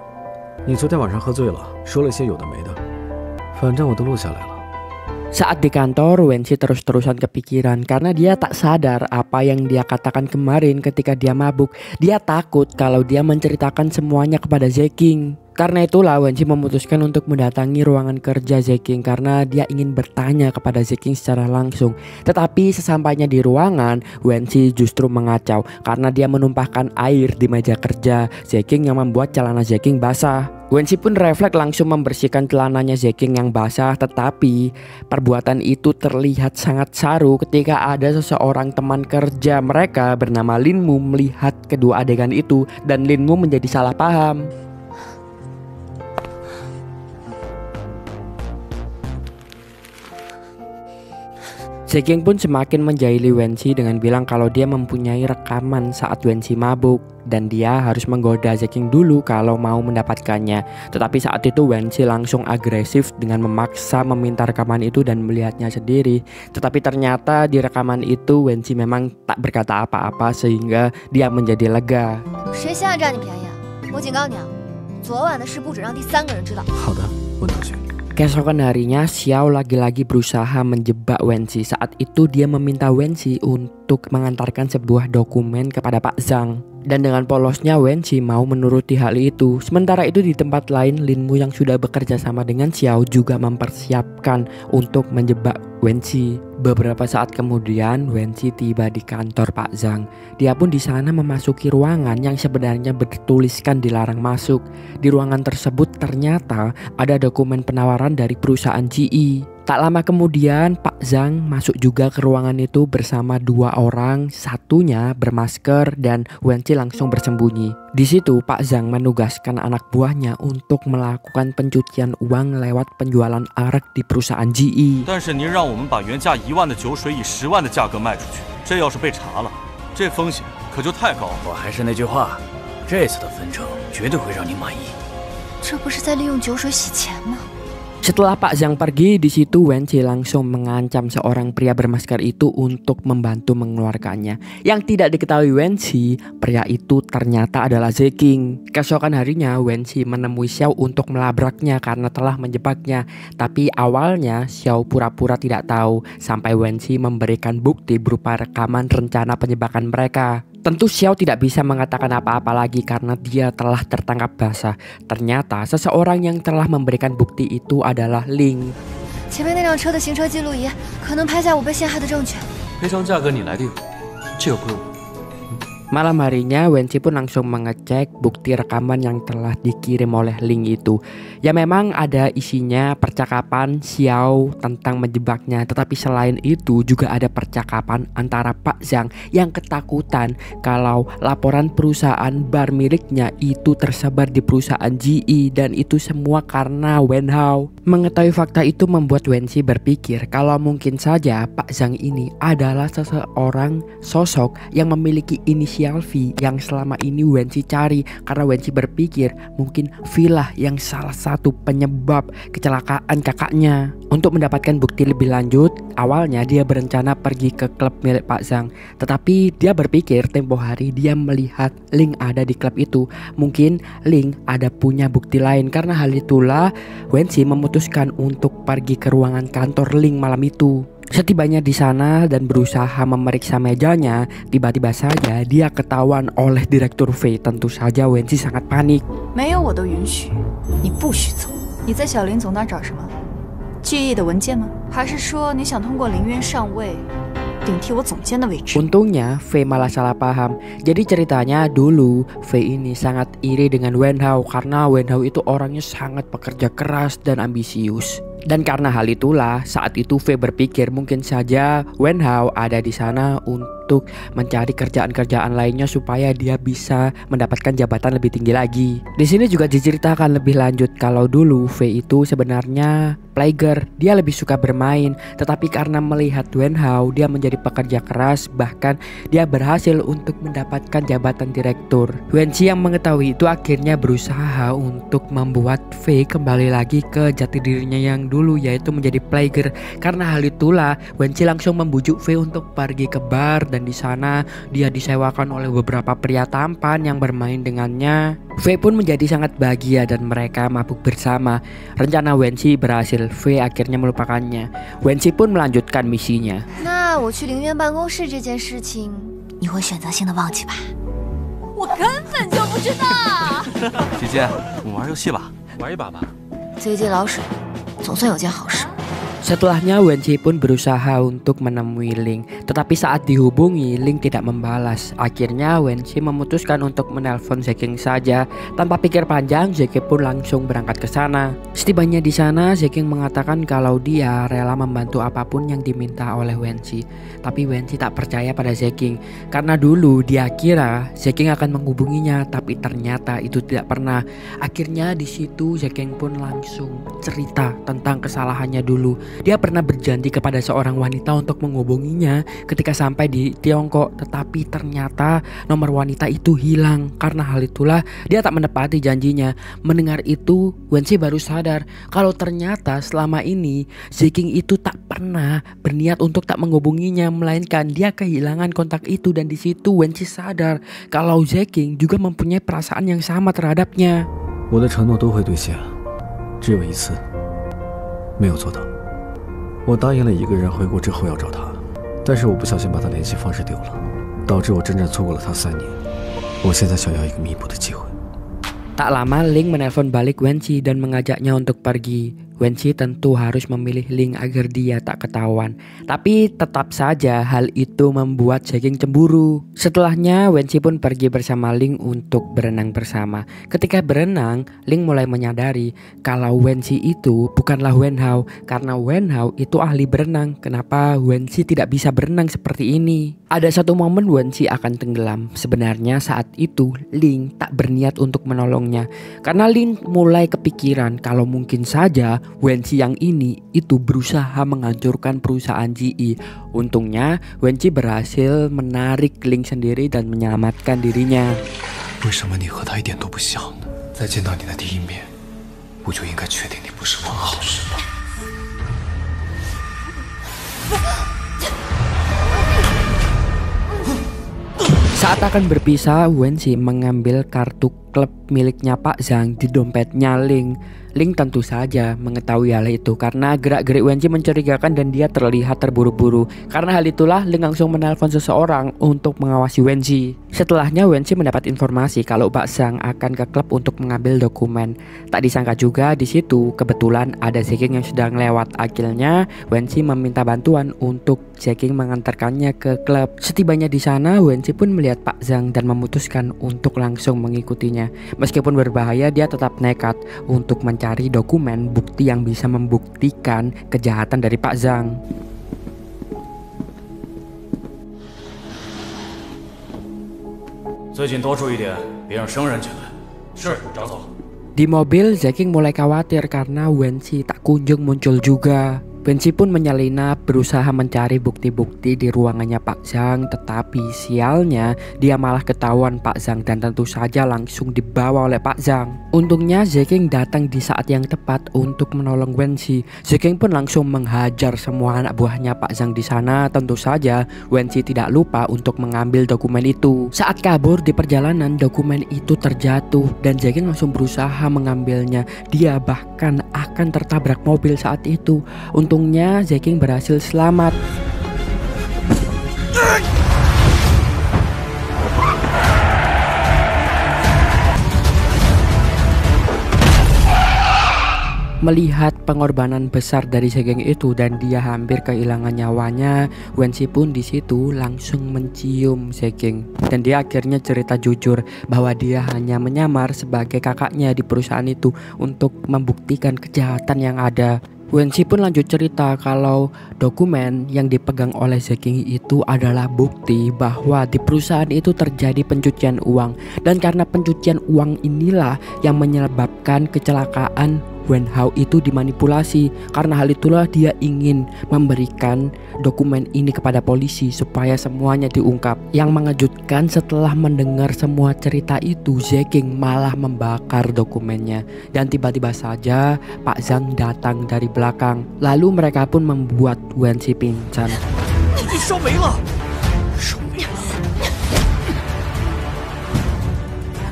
你昨天晚上喝醉了，说了些有的没的，反正我都录下来了。 Saat di kantor, Wenqi terus-terusan kepikiran karena dia tak sadar apa yang dia katakan kemarin ketika dia mabuk. Dia takut kalau dia menceritakan semuanya kepada Zeking. Karena itulah Wenqi memutuskan untuk mendatangi ruangan kerja Zeking karena dia ingin bertanya kepada Zeking secara langsung. Tetapi sesampainya di ruangan, Wenqi justru mengacau karena dia menumpahkan air di meja kerja Zeking yang membuat celana Zeking basah. Wenqi pun refleks langsung membersihkan celananya Zeking yang basah, tetapi perbuatan itu terlihat sangat saru ketika ada seseorang teman kerja mereka bernama Linmu melihat kedua adegan itu dan Linmu menjadi salah paham. Zeking pun semakin menjahili Wenqi dengan bilang kalau dia mempunyai rekaman saat Wenqi mabuk dan dia harus menggoda Zeking dulu kalau mau mendapatkannya. Tetapi saat itu Wenqi langsung agresif dengan memaksa meminta rekaman itu dan melihatnya sendiri. Tetapi ternyata di rekaman itu Wenqi memang tak berkata apa-apa sehingga dia menjadi lega. 谁现在占你便宜啊？我警告你啊，昨晚的事不准让第三个人知道。好的，温同学。 Keesokan harinya, Xiao lagi-lagi berusaha menjebak Wenqi. Saat itu dia meminta Wenqi untuk mengantarkan sebuah dokumen kepada Pak Zhang. Dan dengan polosnya Wenqi mau menuruti hal itu. Sementara itu di tempat lain, Linmu yang sudah bekerja sama dengan Xiao juga mempersiapkan untuk menjebak Wenqi. Beberapa saat kemudian Wenqi tiba di kantor Pak Zhang. Dia pun di sana memasuki ruangan yang sebenarnya bertuliskan dilarang masuk. Di ruangan tersebut ternyata ada dokumen penawaran dari perusahaan GE. Tak lama kemudian Pak Zhang masuk juga ke ruangan itu bersama dua orang, satunya bermasker dan Wenqi langsung bersembunyi. Di situ Pak Zhang menugaskan anak buahnya untuk melakukan pencucian uang lewat penjualan arak di perusahaan GE. 但是您让我们把原价1万的酒水以10万的价格卖出去，这要是被查了，这风险可就太高了。我还是那句话，这次的分成绝对会让你满意。这不是在利用酒水洗钱吗？ Setelah Pak Zhang pergi, di situ Wenqi langsung mengancam seorang pria bermasker itu untuk membantu mengeluarkannya. Yang tidak diketahui Wenqi, pria itu ternyata adalah Zeking. Keesokan harinya, Wenqi menemui Xiao untuk melabraknya karena telah menjebaknya. Tapi awalnya Xiao pura-pura tidak tahu sampai Wenqi memberikan bukti berupa rekaman rencana penjebakan mereka. Tentu Xiao tidak bisa mengatakan apa-apa lagi karena dia telah tertangkap basah. Ternyata seseorang yang telah memberikan bukti itu adalah Ling. 前面那辆车的行车记录仪可能拍下我被陷害的证据。赔偿价格你来定，这个归我。 Malam harinya Wenqi pun langsung mengecek bukti rekaman yang telah dikirim oleh Ling itu. Ya memang ada isinya percakapan Xiao tentang menjebaknya. Tetapi selain itu juga ada percakapan antara Pak Zhang yang ketakutan kalau laporan perusahaan bar miliknya itu tersebar di perusahaan GE. Dan itu semua karena Wen Hao. Mengetahui fakta itu membuat Wenqi berpikir kalau mungkin saja Pak Zhang ini adalah seseorang sosok yang memiliki inisial V yang selama ini Wenqi cari, karena Wenqi berpikir mungkin V lah yang salah satu penyebab kecelakaan kakaknya. Untuk mendapatkan bukti lebih lanjut, awalnya dia berencana pergi ke klub milik Pak Zhang. Tetapi dia berpikir tempo hari dia melihat Ling ada di klub itu. Mungkin Ling ada punya bukti lain. Karena hal itulah Wenqi memutuskan untuk pergi ke ruangan kantor Ling malam itu. Setibanya di sana dan berusaha memeriksa mejanya, tiba-tiba saja dia ketahuan oleh Direktur V. Tentu saja Wenqi sangat panik. 没有我的允许，你不许走。你在小林总那儿找什么？记忆的文件吗？还是说你想通过林渊上位，顶替我总监的位置？ Untungnya V malah salah paham. Jadi ceritanya dulu V ini sangat iri dengan Wen Hao karena Wen Hao itu orangnya sangat pekerja keras dan ambisius. Dan karena hal itulah saat itu V berpikir mungkin saja Wen Hao ada di sana untuk mencari kerjaan-kerjaan lainnya supaya dia bisa mendapatkan jabatan lebih tinggi lagi. Di sini juga diceritakan lebih lanjut kalau dulu V itu sebenarnya player, dia lebih suka bermain, tetapi karena melihat Wen Hao dia menjadi pekerja keras, bahkan dia berhasil untuk mendapatkan jabatan direktur. Wenqi yang mengetahui itu akhirnya berusaha untuk membuat V kembali lagi ke jati dirinya yang dulu, yaitu menjadi player. Karena hal itulah Wenqi langsung membujuk V untuk pergi ke bar, dan di sana dia disewakan oleh beberapa pria tampan yang bermain dengannya. V pun menjadi sangat bahagia dan mereka mabuk bersama. Rencana Wenqi berhasil, V akhirnya melupakannya. Wenqi pun melanjutkan misinya. 那我去林渊办公室这件事情，你会选择性的忘记吧？我根本就不知道。姐姐，我们玩游戏吧，玩一把吧。最近老水，总算有件好事。 Setelahnya Wenqi pun berusaha untuk menemui Ling, tetapi saat dihubungi Ling tidak membalas. Akhirnya Wenqi memutuskan untuk menelpon Zeking saja. Tanpa pikir panjang, Zeking pun langsung berangkat ke sana. Setibanya di sana, Zeking mengatakan kalau dia rela membantu apapun yang diminta oleh Wenqi. Tapi Wenqi tak percaya pada Zeking karena dulu dia kira Zeking akan menghubunginya, tapi ternyata itu tidak pernah. Akhirnya di situ Zeking pun langsung cerita tentang kesalahannya dulu. Dia pernah berjanji kepada seorang wanita untuk menghubunginya ketika sampai di Tiongkok, tetapi ternyata nomor wanita itu hilang. Karena hal itulah dia tak menepati janjinya. Mendengar itu, Wenqi baru sadar kalau ternyata selama ini Zeking itu tak pernah berniat untuk tak menghubunginya, melainkan dia kehilangan kontak itu. Dan di situ Wenqi sadar kalau Zeking juga mempunyai perasaan yang sama terhadapnya. 我的承诺都会兑现，只有一次没有做到。 我答应了一个人回国之后要找他，但是我不小心把他联系方式丢了，导致我真正错过了他3年。我现在想要一个弥补的机会。 Tak lama Ling menelpon balik Wenqi dan mengajaknya untuk pergi. Wenqi tentu harus memilih Ling agar dia tak ketahuan. Tapi tetap saja hal itu membuat Zeking cemburu. Setelahnya Wenqi pun pergi bersama Ling untuk berenang bersama. Ketika berenang, Ling mulai menyadari kalau Wenqi itu bukanlah Wen Hao. Karena Wen Hao itu ahli berenang. Kenapa Wenqi tidak bisa berenang seperti ini? Ada satu momen Wenqi akan tenggelam. Sebenarnya saat itu Ling tak berniat untuk menolongnya. Karena Ling mulai kepikiran kalau mungkin saja Wenqi yang ini itu berusaha menghancurkan perusahaan GE. Untungnya Wenqi berhasil menarik Ling sendiri dan menyelamatkan dirinya. 为什么你和他一点都不像呢？在见到你的第一面，我就应该确定你不是王浩，是吧？ Saat akan berpisah, Wenqi mengambil kartu klub miliknya Pak Zhang di dompetnya Ling. Ling tentu saja mengetahui hal itu karena gerak-gerik Wenqi mencurigakan dan dia terlihat terburu-buru. Karena hal itulah Ling langsung menelpon seseorang untuk mengawasi Wenqi. Setelahnya Wenqi mendapat informasi kalau Pak Zhang akan ke klub untuk mengambil dokumen. Tak disangka juga di situ kebetulan ada Zeking yang sedang lewat. Akhirnya Wenqi meminta bantuan untuk Zeking mengantarkannya ke klub. Setibanya di sana, Wenqi pun melihat Pak Zhang dan memutuskan untuk langsung mengikutinya. Meskipun berbahaya, dia tetap nekat untuk mencari dokumen bukti yang bisa membuktikan kejahatan dari Pak Zhang. Di mobil, Zeking mulai khawatir karena Wenqi tak kunjung muncul juga. Wenqi pun menyelinap berusaha mencari bukti-bukti di ruangannya Pak Zhang, tetapi sialnya dia malah ketahuan Pak Zhang dan tentu saja langsung dibawa oleh Pak Zhang. Untungnya Zeking datang di saat yang tepat untuk menolong Wenqi. Zeking pun langsung menghajar semua anak buahnya Pak Zhang di sana. Tentu saja Wenqi tidak lupa untuk mengambil dokumen itu. Saat kabur di perjalanan, dokumen itu terjatuh dan Zeking langsung berusaha mengambilnya. Dia bahkan akan tertabrak mobil saat itu. Untungnya Zeking berhasil selamat. Melihat pengorbanan besar dari Zeking itu dan dia hampir kehilangan nyawanya, Wenqi pun di situ langsung mencium Zeking dan dia akhirnya cerita jujur bahwa dia hanya menyamar sebagai kakaknya di perusahaan itu untuk membuktikan kejahatan yang ada. Wenqi pun lanjut cerita kalau dokumen yang dipegang oleh Zeking itu adalah bukti bahwa di perusahaan itu terjadi pencucian uang, dan karena pencucian uang inilah yang menyebabkan kecelakaan Wen Hao itu dimanipulasi. Karena hal itulah dia ingin memberikan dokumen ini kepada polisi supaya semuanya diungkap. Yang mengejutkan, setelah mendengar semua cerita itu, Zeking malah membakar dokumennya. Dan tiba-tiba saja Pak Zhang datang dari belakang. Lalu mereka pun membuat Wenqi pingsan.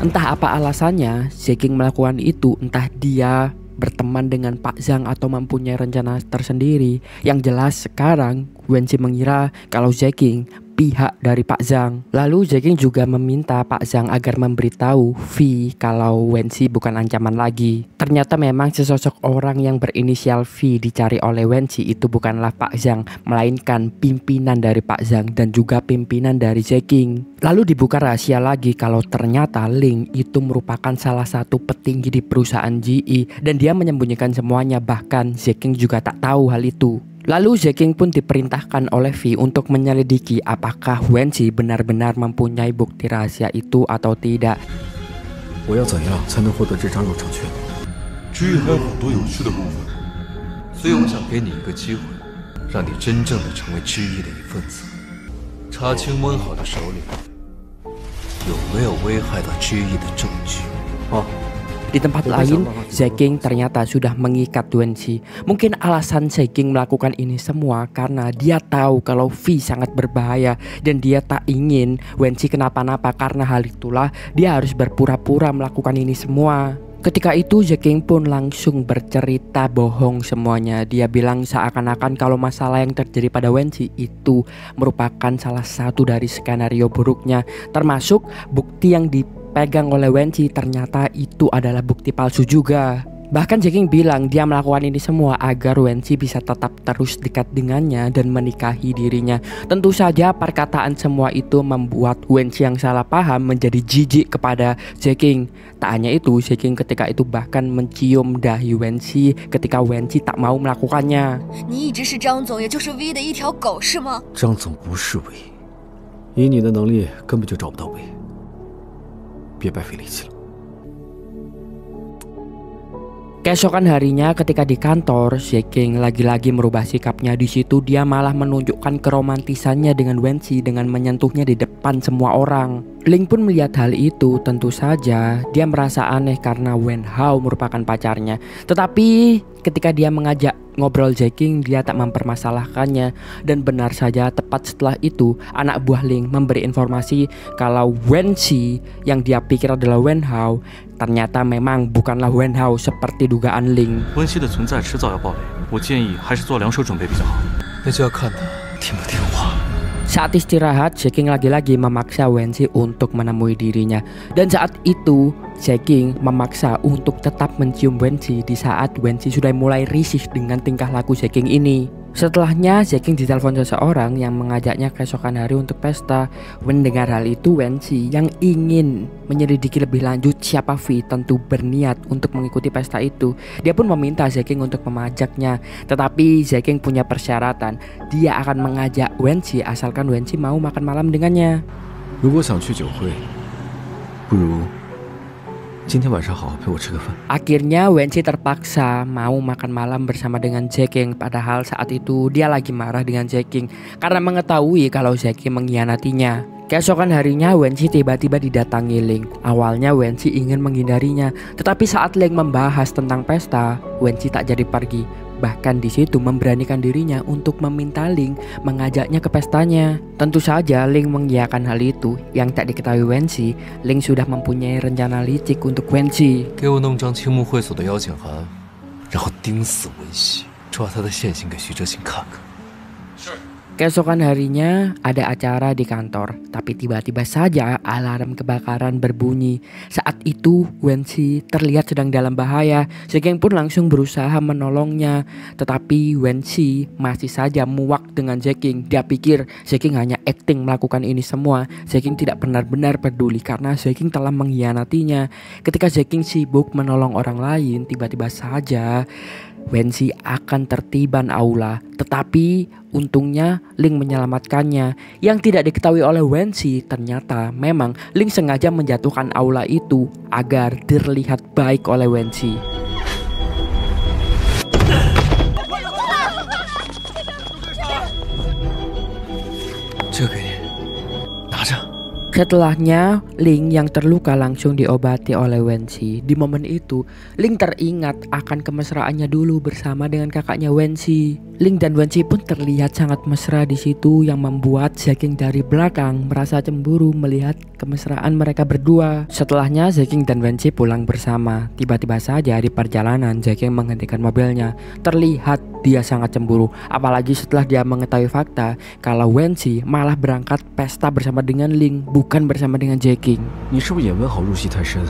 Entah apa alasannya Zeking melakukan itu, entah dia berteman dengan Pak Zhang atau mempunyai rencana tersendiri. Yang jelas sekarang Wenqi mengira kalau Zeking pihak dari Pak Zhang. Lalu Zeking juga meminta Pak Zhang agar memberitahu V kalau Wenqi bukan ancaman lagi. Ternyata memang sesosok orang yang berinisial V dicari oleh Wenqi itu bukanlah Pak Zhang, melainkan pimpinan dari Pak Zhang dan juga pimpinan dari Zeking. Lalu dibuka rahasia lagi kalau ternyata Ling itu merupakan salah satu petinggi di perusahaan GE dan dia menyembunyikan semuanya, bahkan Zeking juga tak tahu hal itu. Lalu Zeking pun diperintahkan oleh V untuk menyelidiki apakah Wenqi benar-benar mempunyai bukti rahasia itu atau tidak. 我要怎样才能获得这张入场券？知遇还有很多有趣的部分，所以我想给你一个机会，让你真正的成为知意的一份子，查清温好的手里有没有危害到知意的证据。Di tempat lain, Zeking ternyata sudah mengikat Wenqi. Mungkin alasan Zeking melakukan ini semua karena dia tahu kalau V sangat berbahaya dan dia tak ingin Wenqi kenapa-napa. Karena hal itulah dia harus berpura-pura melakukan ini semua. Ketika itu Zeking pun langsung bercerita bohong semuanya. Dia bilang seakan-akan kalau masalah yang terjadi pada Wenqi itu merupakan salah satu dari skenario buruknya, termasuk bukti yang dipegang oleh Wenqi ternyata itu adalah bukti palsu juga. Bahkan Zeking bilang dia melakukan ini semua agar Wenqi bisa tetap terus dekat dengannya dan menikahi dirinya. Tentu saja perkataan semua itu membuat Wenqi yang salah paham menjadi jijik kepada Zeking. Tak hanya itu, Zeking ketika itu bahkan mencium dahi Wenqi ketika Wenqi tak mau melakukannya. 你一直是张总，也就是 V 的一条狗是吗？张总不是 V， 以你的能力根本就找不到 V， 别白费力气了。 Keesokan harinya ketika di kantor, Zeking lagi-lagi merubah sikapnya. Di situ dia malah menunjukkan keromantisannya dengan Wenqi dengan menyentuhnya di depan depan semua orang. Ling pun melihat hal itu. Tentu saja dia merasa aneh karena Wen Hao merupakan pacarnya. Tetapi ketika dia mengajak ngobrol Zeking, dia tak mempermasalahkannya. Dan benar saja tepat setelah itu anak buah Ling memberi informasi kalau Wen Qi yang dia pikir adalah Wen Hao ternyata memang bukanlah Wen Hao seperti dugaan Ling. 温熙的存在迟早要爆雷，我建议还是做两手准备比较好。那就要看他听不听话。 Saat istirahat, Zeking lagi-lagi memaksa Wen Qi untuk menemui dirinya. Dan saat itu, Zeking memaksa untuk tetap mencium Wen Qi di saat Wen Qi sudah mulai risih dengan tingkah laku Zeking ini. Setelahnya, Zeking ditelepon seseorang yang mengajaknya keesokan hari untuk pesta. Mendengar hal itu, Wen Qi yang ingin menyelidiki lebih lanjut siapa V tentu berniat untuk mengikuti pesta itu. Dia pun meminta Zeking untuk memajaknya. Tetapi Zeking punya persyaratan. Dia akan mengajak Wen Qi asalkan Wen Qi mau makan malam dengannya. 如果想去酒会，不如今天晚上好好陪我吃个饭。 Akhirnya Wen Qi terpaksa mau makan malam bersama dengan Zeking. Padahal saat itu dia lagi marah dengan Zeking karena mengetahui kalau Zeking mengkhianatinya. Keesokan harinya Wen Qi tiba-tiba didatangi Ling. Awalnya Wen Qi ingin menghindarinya, tetapi saat Ling membahas tentang pesta, Wen Qi tak jadi pergi. Bahkan di situ memberanikan dirinya untuk meminta Ling mengajaknya ke pestanya. Tentu saja Ling mengiyakan hal itu. Yang tak diketahui Wen Qi, Ling sudah mempunyai rencana licik untuk Wen Qi. 给我弄张青木会所的邀请函，然后盯死温熙，抓他的现行给徐哲新看看。 Keesokan harinya ada acara di kantor, tapi tiba-tiba saja alarm kebakaran berbunyi. Saat itu Wen Qi terlihat sedang dalam bahaya. Zeking pun langsung berusaha menolongnya, tetapi Wen Qi masih saja muak dengan Zeking. Dia pikir Zeking hanya acting melakukan ini semua. Zeking tidak benar-benar peduli karena Zeking telah mengkhianatinya. Ketika Zeking sibuk menolong orang lain, tiba-tiba saja Wen Qi akan tertiban aula, tetapi untungnya Ling menyelamatkannya. Yang tidak diketahui oleh Wen Qi, ternyata memang Ling sengaja menjatuhkan aula itu agar terlihat baik oleh Wen Qi. Setelahnya, Ling yang terluka langsung diobati oleh Wen Qi. Di momen itu, Ling teringat akan kemesraannya dulu bersama dengan kakaknya Wen Qi. Ling dan Wen Qi pun terlihat sangat mesra di situ yang membuat Zeking dari belakang merasa cemburu melihat kemesraan mereka berdua. Setelahnya, Zeking dan Wen Qi pulang bersama. Tiba-tiba saja di perjalanan, Zeking menghentikan mobilnya. Terlihat dia sangat cemburu, apalagi setelah dia mengetahui fakta kalau Wen Qi malah berangkat pesta bersama dengan Ling, bukan bersama dengan Zeking. 你是不是也温好入戏太深，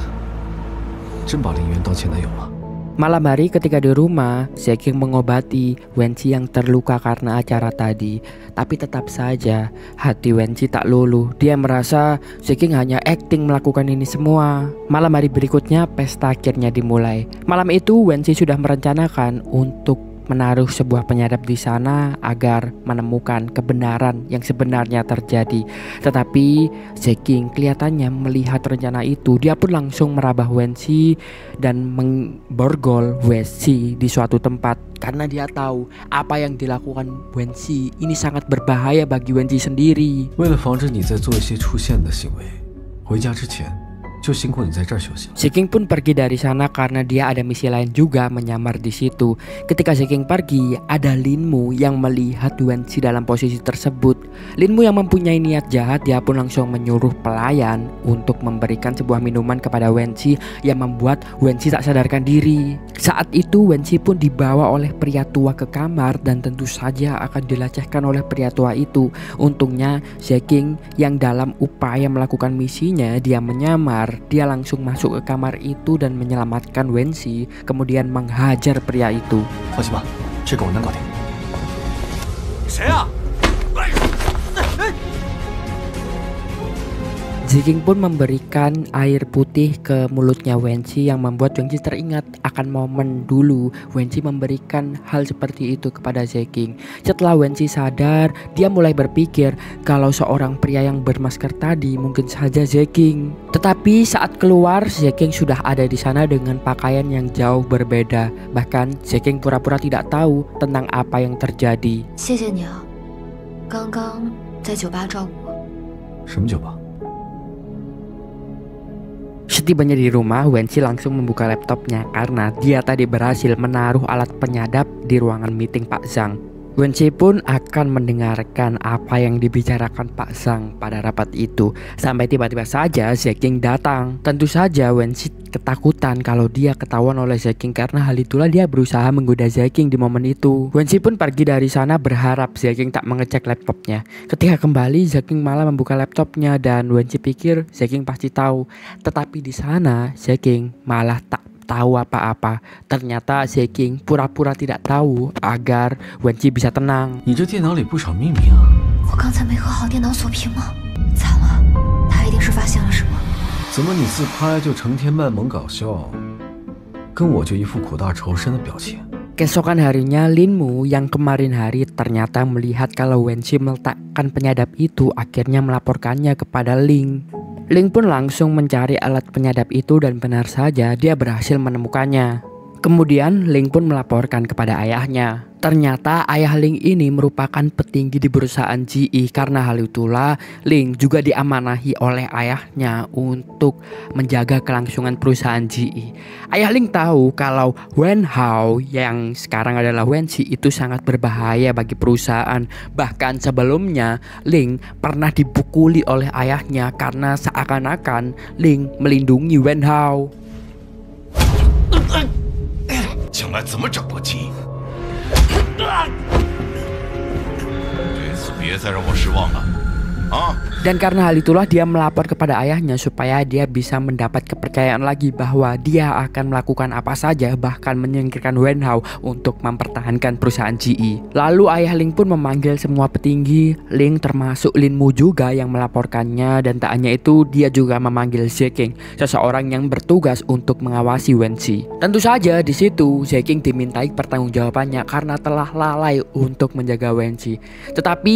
真把林渊当前男友了？ Malam hari ketika di rumah, Zeking mengobati Wen Qi yang terluka karena acara tadi. Tapi tetap saja hati Wen Qi tak luluh. Dia merasa Zeking hanya acting melakukan ini semua. Malam hari berikutnya pesta akhirnya dimulai. Malam itu Wen Qi sudah merencanakan untuk menaruh sebuah penyadap di sana agar menemukan kebenaran yang sebenarnya terjadi. Tetapi Zeking kelihatannya melihat rencana itu. Dia pun langsung merabah Wen Qi dan memborgol Wen Qi di suatu tempat karena dia tahu apa yang dilakukan Wen Qi ini sangat berbahaya bagi Wen Qi sendiri. 为了防止你再做一些出现的行为，回家之前 就辛苦你在这儿休息。 Zeking pun pergi dari sana karena dia ada misi lain juga menyamar di situ. Ketika Zeking pergi, ada Linmu yang melihat Wen Qi dalam posisi tersebut. Linmu yang mempunyai niat jahat, dia pun langsung menyuruh pelayan untuk memberikan sebuah minuman kepada Wen Qi yang membuat Wen Qi tak sadarkan diri. Saat itu Wen Qi pun dibawa oleh pria tua ke kamar dan tentu saja akan dilecehkan oleh pria tua itu. Untungnya Zeking yang dalam upaya melakukan misinya, dia menyamar. Dia langsung masuk ke kamar itu dan menyelamatkan Wen Qi, kemudian menghajar pria itu. 放心吧，这个我能搞定。谁啊？ Zeking pun memberikan air putih ke mulutnya Wen Qi yang membuat Wen Qi teringat akan momen dulu Wen Qi memberikan hal seperti itu kepada Zeking. Setelah Wen Qi sadar, dia mulai berpikir kalau seorang pria yang bermasker tadi mungkin saja Zeking. Tetapi saat keluar, Zeking sudah ada di sana dengan pakaian yang jauh berbeda. Bahkan Zeking pura-pura tidak tahu tentang apa yang terjadi. 谢谢你啊，刚刚在酒吧照顾我。什么酒吧？ Setibanya di rumah, Wenqi langsung membuka laptopnya karena dia tadi berhasil menaruh alat penyadap di ruangan meeting Pak Zhang. Wenqi pun akan mendengarkan apa yang dibicarakan Pak Zhang pada rapat itu. Sampai tiba-tiba saja Zeking datang. Tentu saja Wenqi ketakutan kalau dia ketahuan oleh Zeking karena hal itulah dia berusaha menggoda Zeking di momen itu. Wenqi pun pergi dari sana berharap Zeking tak mengecek laptopnya. Ketika kembali, Zeking malah membuka laptopnya dan Wenqi pikir Zeking pasti tahu. Tetapi di sana Zeking malah tak tahu apa-apa. Ternyata Zeking pura-pura tidak tahu agar Wenqi bisa tenang. 你这电脑里不少秘密啊！我刚才没和好电脑锁屏吗？惨了，他一定是发现了什么。怎么你自拍就成天卖萌搞笑，跟我就一副苦大仇深的表情。 Keesokan harinya, Linmu yang kemarin hari ternyata melihat kalau Wenqi meletakkan penyadap itu, akhirnya melaporkannya kepada Ling. Ling pun langsung mencari alat penyadap itu dan benar saja dia berhasil menemukannya. Kemudian Ling pun melaporkan kepada ayahnya. Ternyata ayah Ling ini merupakan petinggi di perusahaan GE. Karena hal itulah Ling juga diamanahi oleh ayahnya untuk menjaga kelangsungan perusahaan GE. Ayah Ling tahu kalau Wen Hao yang sekarang adalah Wenqi itu sangat berbahaya bagi perusahaan. Bahkan sebelumnya Ling pernah dipukuli oleh ayahnya karena seakan-akan Ling melindungi Wen Hao. 将来怎么整都急。这次别再让我失望了，啊！ Dan karena hal itulah dia melapor kepada ayahnya supaya dia bisa mendapat kepercayaan lagi bahwa dia akan melakukan apa saja, bahkan menyingkirkan Wen Hao untuk mempertahankan perusahaan GE. Lalu ayah Ling pun memanggil semua petinggi, Ling termasuk Linmu juga yang melaporkannya, dan tak hanya itu dia juga memanggil Zeking, seseorang yang bertugas untuk mengawasi Wenqi. Tentu saja di situ Zeking dimintai pertanggungjawabannya karena telah lalai untuk menjaga Wenqi. Tetapi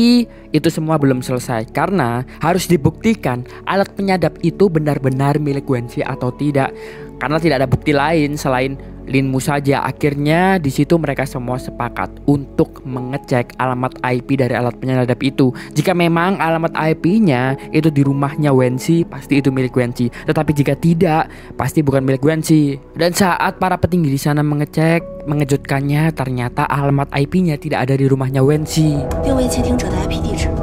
itu semua belum selesai karena harus dibuktikan alat penyadap itu benar-benar milik Wenqi atau tidak. Karena tidak ada bukti lain selain Linmu saja. Akhirnya di situ mereka semua sepakat untuk mengecek alamat IP dari alat penyadap itu. Jika memang alamat IP-nya itu di rumahnya Wenqi, pasti itu milik Wenqi. Tetapi jika tidak, pasti bukan milik Wenqi. Dan saat para petinggi di sana mengecek, mengejutkannya ternyata alamat IP-nya tidak ada di rumahnya Wenqi. 并未窃听者的 IP 地址。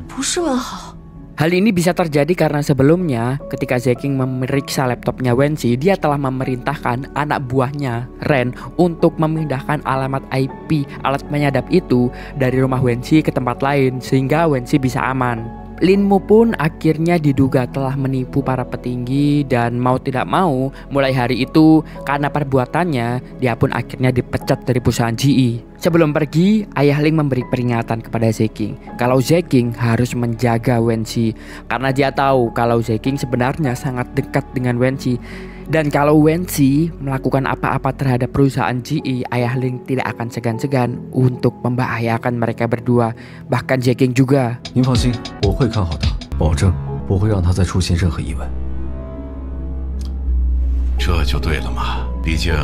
不是问好。 Hal ini bisa terjadi karena sebelumnya ketika Zeking memeriksa laptopnya Wenqi, dia telah memerintahkan anak buahnya Ren untuk memindahkan alamat IP alat penyadap itu dari rumah Wenqi ke tempat lain sehingga Wenqi bisa aman. Linmu pun akhirnya diduga telah menipu para petinggi dan mau tidak mau mulai hari itu karena perbuatannya dia pun akhirnya dipecat dari perusahaan GE. Sebelum pergi, ayah Ling memberi peringatan kepada Zeking kalau Zeking harus menjaga Wenqi karena dia tahu kalau Zeking sebenarnya sangat dekat dengan Wenqi. Dan kalau Wenqi melakukan apa-apa terhadap perusahaan GE, ayah Ling tidak akan segan-segan untuk membahayakan mereka berdua, bahkan Zeking juga. 您放心，我会看好他，保证不会让他再出现任何意外。这就对了嘛，毕竟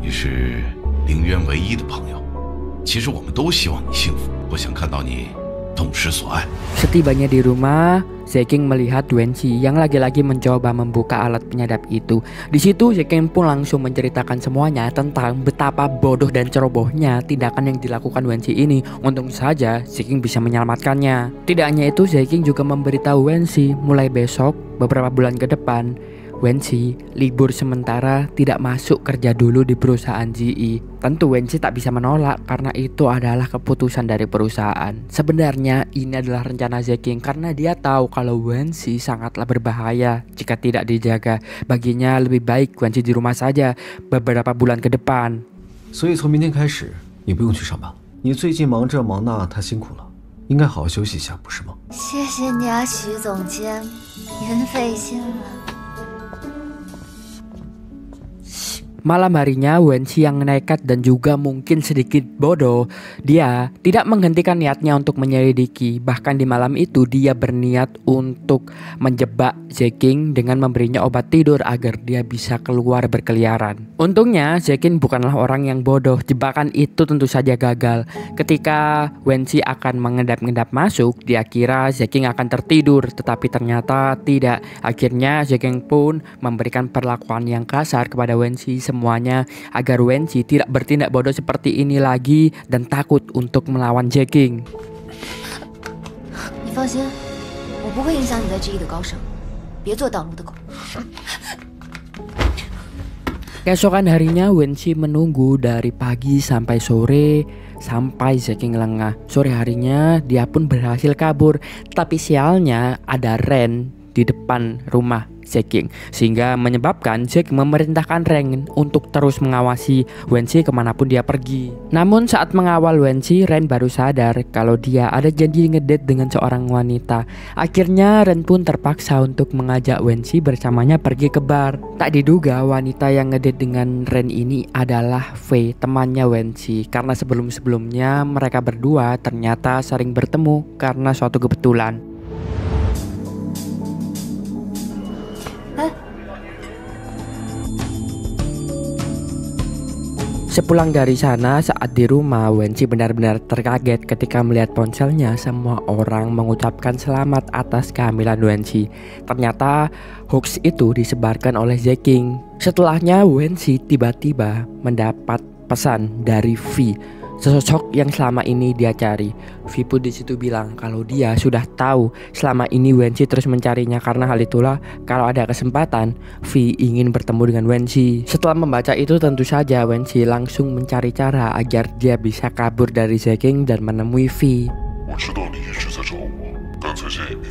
你是凌渊唯一的朋友。其实我们都希望你幸福，不想看到你痛失所爱。 Setibanya di rumah, Zeking melihat Wenqi yang lagi-lagi mencoba membuka alat penyadap itu. Di situ Zeking pun langsung menceritakan semuanya tentang betapa bodoh dan cerobohnya tindakan yang dilakukan Wenqi ini. Untung saja Zeking bisa menyelamatkannya. Tidak hanya itu, Zeking juga memberitahu Wenqi mulai besok beberapa bulan ke depan Wenqi libur sementara, tidak masuk kerja dulu di perusahaan GE. Tentu Wenqi tak bisa menolak karena itu adalah keputusan dari perusahaan. Sebenarnya ini adalah rencana Zeking karena dia tahu kalau Wenqi sangatlah berbahaya jika tidak dijaga. Baginya lebih baik Wenqi di rumah saja beberapa bulan ke depan. 所以从明天开始，你不用去上班。你最近忙这忙那，太辛苦了，应该好好休息一下，不是吗？谢谢你啊，徐总监，您费心了。Malam harinya Wenqi yang nekat dan juga mungkin sedikit bodoh, dia tidak menghentikan niatnya untuk menyelidiki. Bahkan di malam itu dia berniat untuk menjebak Zeking dengan memberinya obat tidur agar dia bisa keluar berkeliaran. Untungnya Zeking bukanlah orang yang bodoh. Jebakan itu tentu saja gagal. Ketika Wenqi akan mengendap-endap masuk, dia kira Zeking akan tertidur, tetapi ternyata tidak. Akhirnya Zeking pun memberikan perlakuan yang kasar kepada Wenqi semuanya agar Wenqi tidak bertindak bodoh seperti ini lagi dan takut untuk melawan Zeking. 你放心，我不会影响你在记忆的高升，别做挡路的狗。 Keesokan harinya Wenqi menunggu dari pagi sampai sore sampai Zeking lengah. Sore harinya dia pun berhasil kabur, tapi sialnya ada Ren di depan rumah Zeking, sehingga menyebabkan Zeking memerintahkan Ren untuk terus mengawasi Wenqi kemanapun dia pergi. Namun saat mengawal Wenqi, Ren baru sadar kalau dia ada janji ngedate dengan seorang wanita. Akhirnya Ren pun terpaksa untuk mengajak Wenqi bersamanya pergi ke bar. Tak diduga wanita yang ngedate dengan Ren ini adalah Fei, temannya Wenqi, karena sebelum-sebelumnya mereka berdua ternyata sering bertemu karena suatu kebetulan. Sepulang dari sana, saat di rumah, Wenqi benar-benar terkaget ketika melihat ponselnya semua orang mengucapkan selamat atas kehamilan Wenqi. Ternyata hoax itu disebarkan oleh Zeking. Setelahnya Wenqi tiba-tiba mendapat pesan dari Vi, sosok yang selama ini dia cari. Vi pun disitu bilang kalau dia sudah tahu selama ini Wenqi terus mencarinya. Karena hal itulah kalau ada kesempatan Vi ingin bertemu dengan Wenqi. Setelah membaca itu tentu saja Wenqi langsung mencari cara agar dia bisa kabur dari Zeking dan menemui Vi. 我知道你一直在找我，干脆见一面，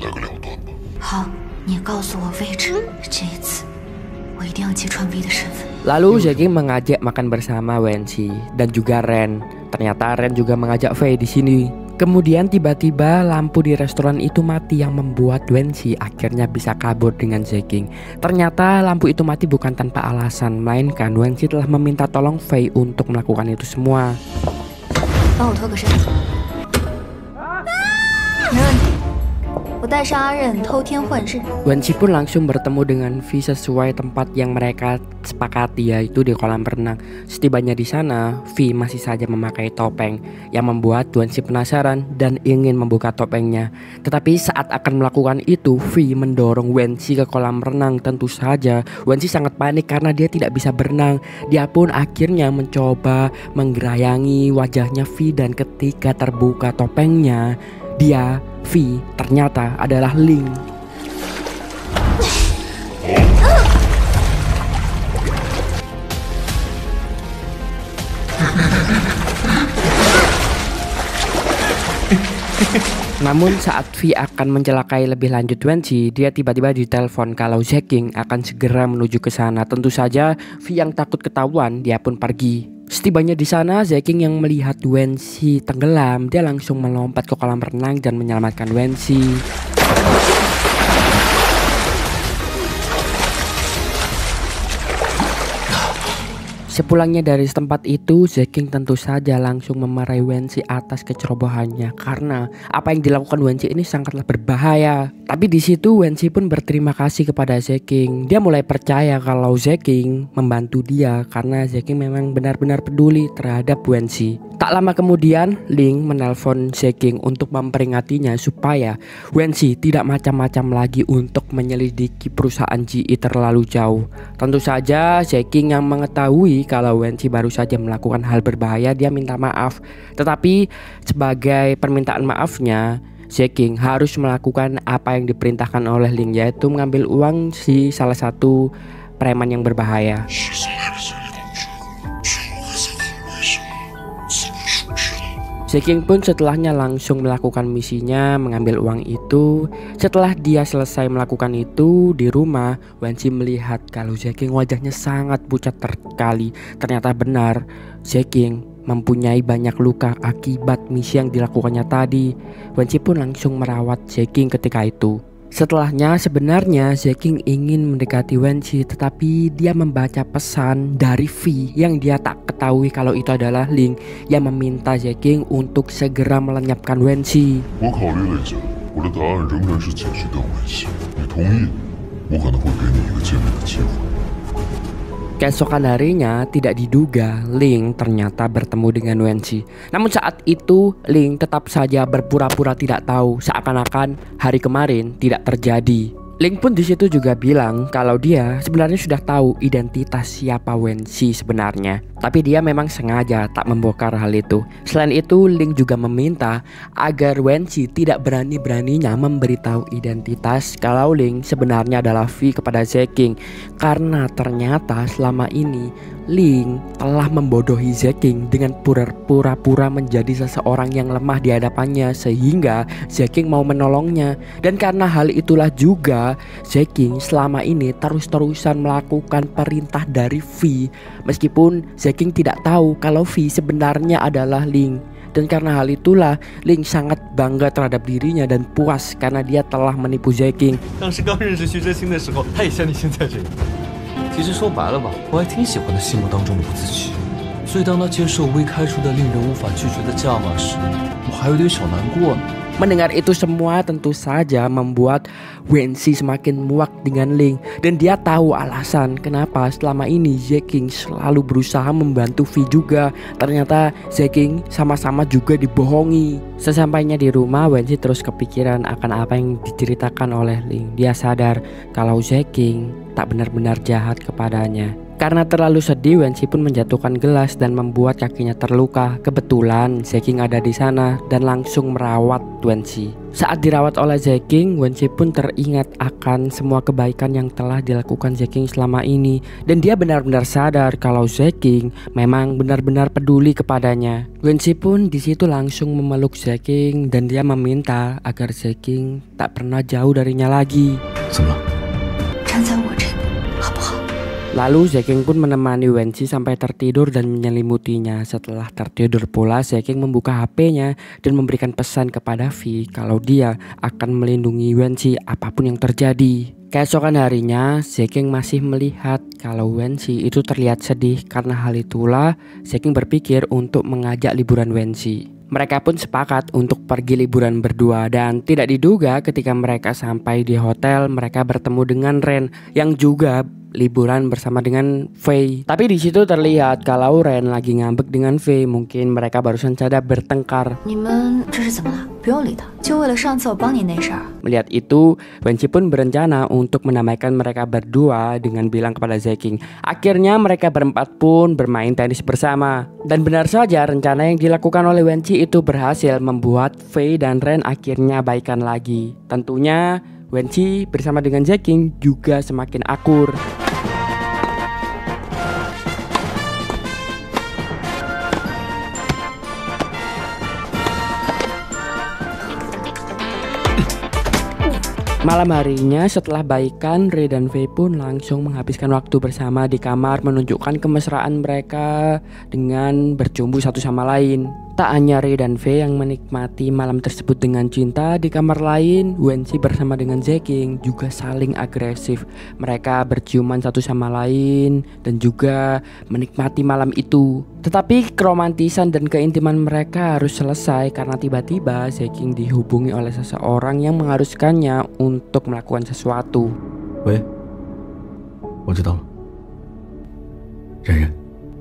来个了断吧。好，你告诉我位置，这一次我一定要揭穿 V 的身份。 Lalu Zeking mengajak makan bersama Wenqi dan juga Ren. Ternyata Ren juga mengajak Fei di sini. Kemudian tiba-tiba lampu di restoran itu mati yang membuat Wenqi akhirnya bisa kabur dengan Zeking. Ternyata lampu itu mati bukan tanpa alasan, melainkan Wenqi telah meminta tolong Fei untuk melakukan itu semua. 帮我脱个身。没问题，我带上阿任偷天换日。 Wenqi pun langsung bertemu dengan Vi sesuai tempat yang mereka sepakati, yaitu di kolam renang. Setibanya di sana, Vi masih saja memakai topeng yang membuat Wenqi penasaran dan ingin membuka topengnya. Tetapi saat akan melakukan itu, Vi mendorong Wenqi ke kolam renang. Tentu saja Wenqi sangat panik karena dia tidak bisa berenang. Dia pun akhirnya mencoba menggerayangi wajahnya Vi, dan ketika terbuka topengnya, dia, Vi, ternyata adalah Ling. Namun saat Vi akan mencelakai lebih lanjut Wenqi, dia tiba-tiba ditelepon kalau Zeking akan segera menuju ke sana. Tentu saja Vi yang takut ketahuan, dia pun pergi. Setibanya di sana, Zeking yang melihat Wenqi tenggelam, dia langsung melompat ke kolam renang dan menyelamatkan Wenqi. Sepulangnya dari tempat itu, Zeking tentu saja langsung memarahi Wenqi atas kecerobohannya karena apa yang dilakukan Wenqi ini sangatlah berbahaya. Tapi di situ Wenqi pun berterima kasih kepada Zeking. Dia mulai percaya kalau Zeking membantu dia karena Zeking memang benar-benar peduli terhadap Wenqi. Tak lama kemudian, Ling menelpon Zeking untuk memperingatinya supaya Wenqi tidak macam-macam lagi untuk menyelidiki perusahaan GE terlalu jauh. Tentu saja Zeking yang mengetahui kalau Wenqi baru saja melakukan hal berbahaya, dia minta maaf. Tetapi sebagai permintaan maafnya, Zeking harus melakukan apa yang diperintahkan oleh Ling, yaitu mengambil uang si salah satu preman yang berbahaya. Zeking pun setelahnya langsung melakukan misinya, mengambil uang itu. Setelah dia selesai melakukan itu di rumah, Wenqi melihat kalau Zeking wajahnya sangat pucat sekali. Ternyata benar, Zeking mempunyai banyak luka akibat misi yang dilakukannya tadi. Wenqi pun langsung merawat Zeking ketika itu. Setelahnya sebenarnya Zeking ingin mendekati Wenqi, tetapi dia membaca pesan dari V yang dia tak ketahui kalau itu adalah Ling yang meminta Zeking untuk segera melenyapkan Wenqi. 我考虑了一下，我的答案仍然是解决掉文熙。你同意，我可能会给你一个见面的机会。 Keesokan harinya tidak diduga Ling ternyata bertemu dengan Wenqi. Namun saat itu Ling tetap saja berpura-pura tidak tahu, seakan-akan hari kemarin tidak terjadi. Ling pun di situ juga bilang kalau dia sebenarnya sudah tahu identitas siapa Wenqi sebenarnya. Tapi dia memang sengaja tak membongkar hal itu. Selain itu Ling juga meminta agar Wenqi tidak berani-beraninya memberitahu identitas kalau Ling sebenarnya adalah V kepada Zeking. Karena ternyata selama ini Ling telah membodohi Zeking dengan pura-pura menjadi seseorang yang lemah di hadapannya sehingga Zeking mau menolongnya. Dan karena hal itulah juga Zeking selama ini terus-terusan melakukan perintah dari V meskipun Zeking tidak tahu kalau V sebenarnya adalah Ling. Dan karena hal itulah Ling sangat bangga terhadap dirinya dan puas karena dia telah menipu Zeking. 当时刚认识徐哲清的时候，他也像你现在这样。其实说白了吧，我还挺喜欢他心目当中的不自欺。所以当他接受微开出的令人无法拒绝的价码时，我还有点小难过呢。 Mendengar itu semua tentu saja membuat Wenqi semakin muak dengan Ling. Dan dia tahu alasan kenapa selama ini Zeking selalu berusaha membantu V juga. Ternyata Zeking sama-sama juga dibohongi. Sesampainya di rumah Wenqi terus kepikiran akan apa yang diceritakan oleh Ling. Dia sadar kalau Zeking tak benar-benar jahat kepadanya. Karena terlalu sedih, Wenqi pun menjatuhkan gelas dan membuat kakinya terluka. Kebetulan Zeking ada di sana dan langsung merawat Wenqi. Saat dirawat oleh Zeking, Wenqi pun teringat akan semua kebaikan yang telah dilakukan Zeking selama ini. Dan dia benar-benar sadar kalau Zeking memang benar-benar peduli kepadanya. Wenqi pun di situ langsung memeluk Zeking dan dia meminta agar Zeking tak pernah jauh darinya lagi. 怎么了？ 站在我这边，好不好？ Lalu Zeking pun menemani Wenqi sampai tertidur dan menyelimutinya. Setelah tertidur pula, Zeking membuka HP-nya dan memberikan pesan kepada V kalau dia akan melindungi Wenqi apapun yang terjadi. Keesokan harinya, Zeking masih melihat kalau Wenqi itu terlihat sedih. Karena hal itulah, Zeking berpikir untuk mengajak liburan Wenqi. Mereka pun sepakat untuk pergi liburan berdua dan tidak diduga ketika mereka sampai di hotel, mereka bertemu dengan Ren yang juga liburan bersama dengan Fei. Tapi di situ terlihat kalau Ren lagi ngambek dengan Fei. Mungkin mereka barusan saja bertengkar. 你们这是怎么了？不用理他，就为了上次我帮你那事儿。 Melihat itu, Wenqi pun berencana untuk menamaikan mereka berdua dengan bilang kepada Zeking. Akhirnya mereka berempat pun bermain tenis bersama. Dan benar saja rencana yang dilakukan oleh Wenqi itu berhasil membuat Fei dan Ren akhirnya baikan lagi. Tentunya Wenqi bersama dengan Zeking juga semakin akur. Malam harinya setelah baikan, Ray dan Fei pun langsung menghabiskan waktu bersama di kamar, menunjukkan kemesraan mereka dengan bercumbu satu sama lain. Tak hanya Ray dan Fei yang menikmati malam tersebut dengan cinta, di kamar lain Wenqi bersama dengan Zeking juga saling agresif. Mereka berciuman satu sama lain dan juga menikmati malam itu. Tetapi keromantisan dan keintiman mereka harus selesai karena tiba-tiba Zeking dihubungi oleh seseorang yang mengharuskannya untuk melakukan sesuatu. 喂，我知道了。冉冉，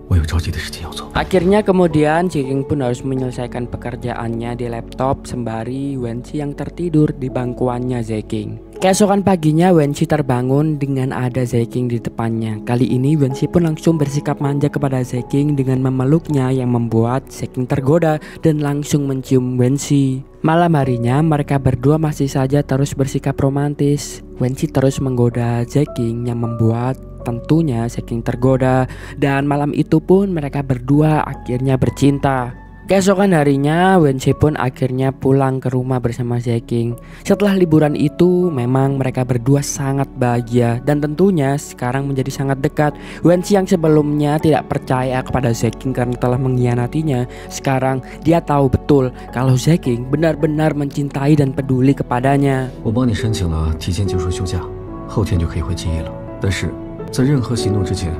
我有着急的事情要做。 Akhirnya kemudian Zeking pun harus menyelesaikan pekerjaannya di laptop sembari Wenqi yang tertidur di bangkuannya Zeking. Keesokan paginya Wenqi terbangun dengan ada Zeking di depannya. Kali ini Wenqi pun langsung bersikap manja kepada Zeking dengan memeluknya yang membuat Zeking tergoda dan langsung mencium Wenqi. Malam harinya mereka berdua masih saja terus bersikap romantis. Wenqi terus menggoda Zeking yang membuat tentunya Zeking tergoda. Dan malam itu pun mereka berdua akhirnya bercinta. Keesokan harinya, Wensi pun akhirnya pulang ke rumah bersama Zeking. Setelah liburan itu, memang mereka berdua sangat bahagia dan tentunya sekarang menjadi sangat dekat. Wensi yang sebelumnya tidak percaya kepada Zeking karena telah mengkhianatinya, sekarang dia tahu betul kalau Zeking benar-benar mencintai dan peduli kepadanya. 我帮你申请了提前结束休假，后天就可以回记忆了。但是在任何行动之前，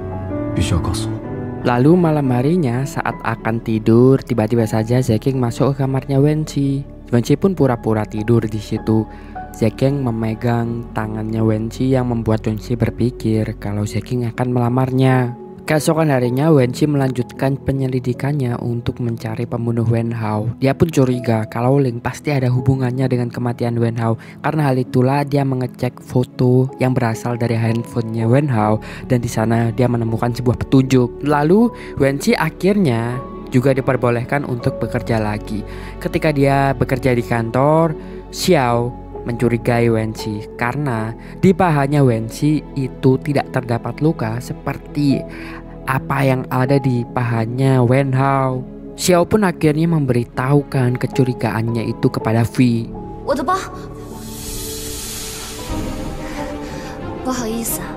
必须要告诉我。 Lalu malam harinya saat akan tidur, tiba-tiba saja Zeking masuk ke kamarnya Wensi. Wensi pun pura-pura tidur di situ. Zeking memegang tangannya Wensi yang membuat Wensi berpikir kalau Zeking akan melamarnya. Keesokan harinya Wensi melanjutkan penyelidikannya untuk mencari pembunuh Wen Hao. Dia pun curiga kalau Ling pasti ada hubungannya dengan kematian Wen Hao. Karena hal itulah dia mengecek foto yang berasal dari handphonenya Wen Hao dan di sana dia menemukan sebuah petunjuk. Lalu Wensi akhirnya juga diperbolehkan untuk bekerja lagi. Ketika dia bekerja di kantor, Xiao mencurigai Wensi karena di pahanya Wensi itu tidak terdapat luka seperti apa yang ada di pahanya Wen Hao. Xiao pun akhirnya memberitahukan kecurigaannya itu kepada Vi. 我的包，不好意思啊，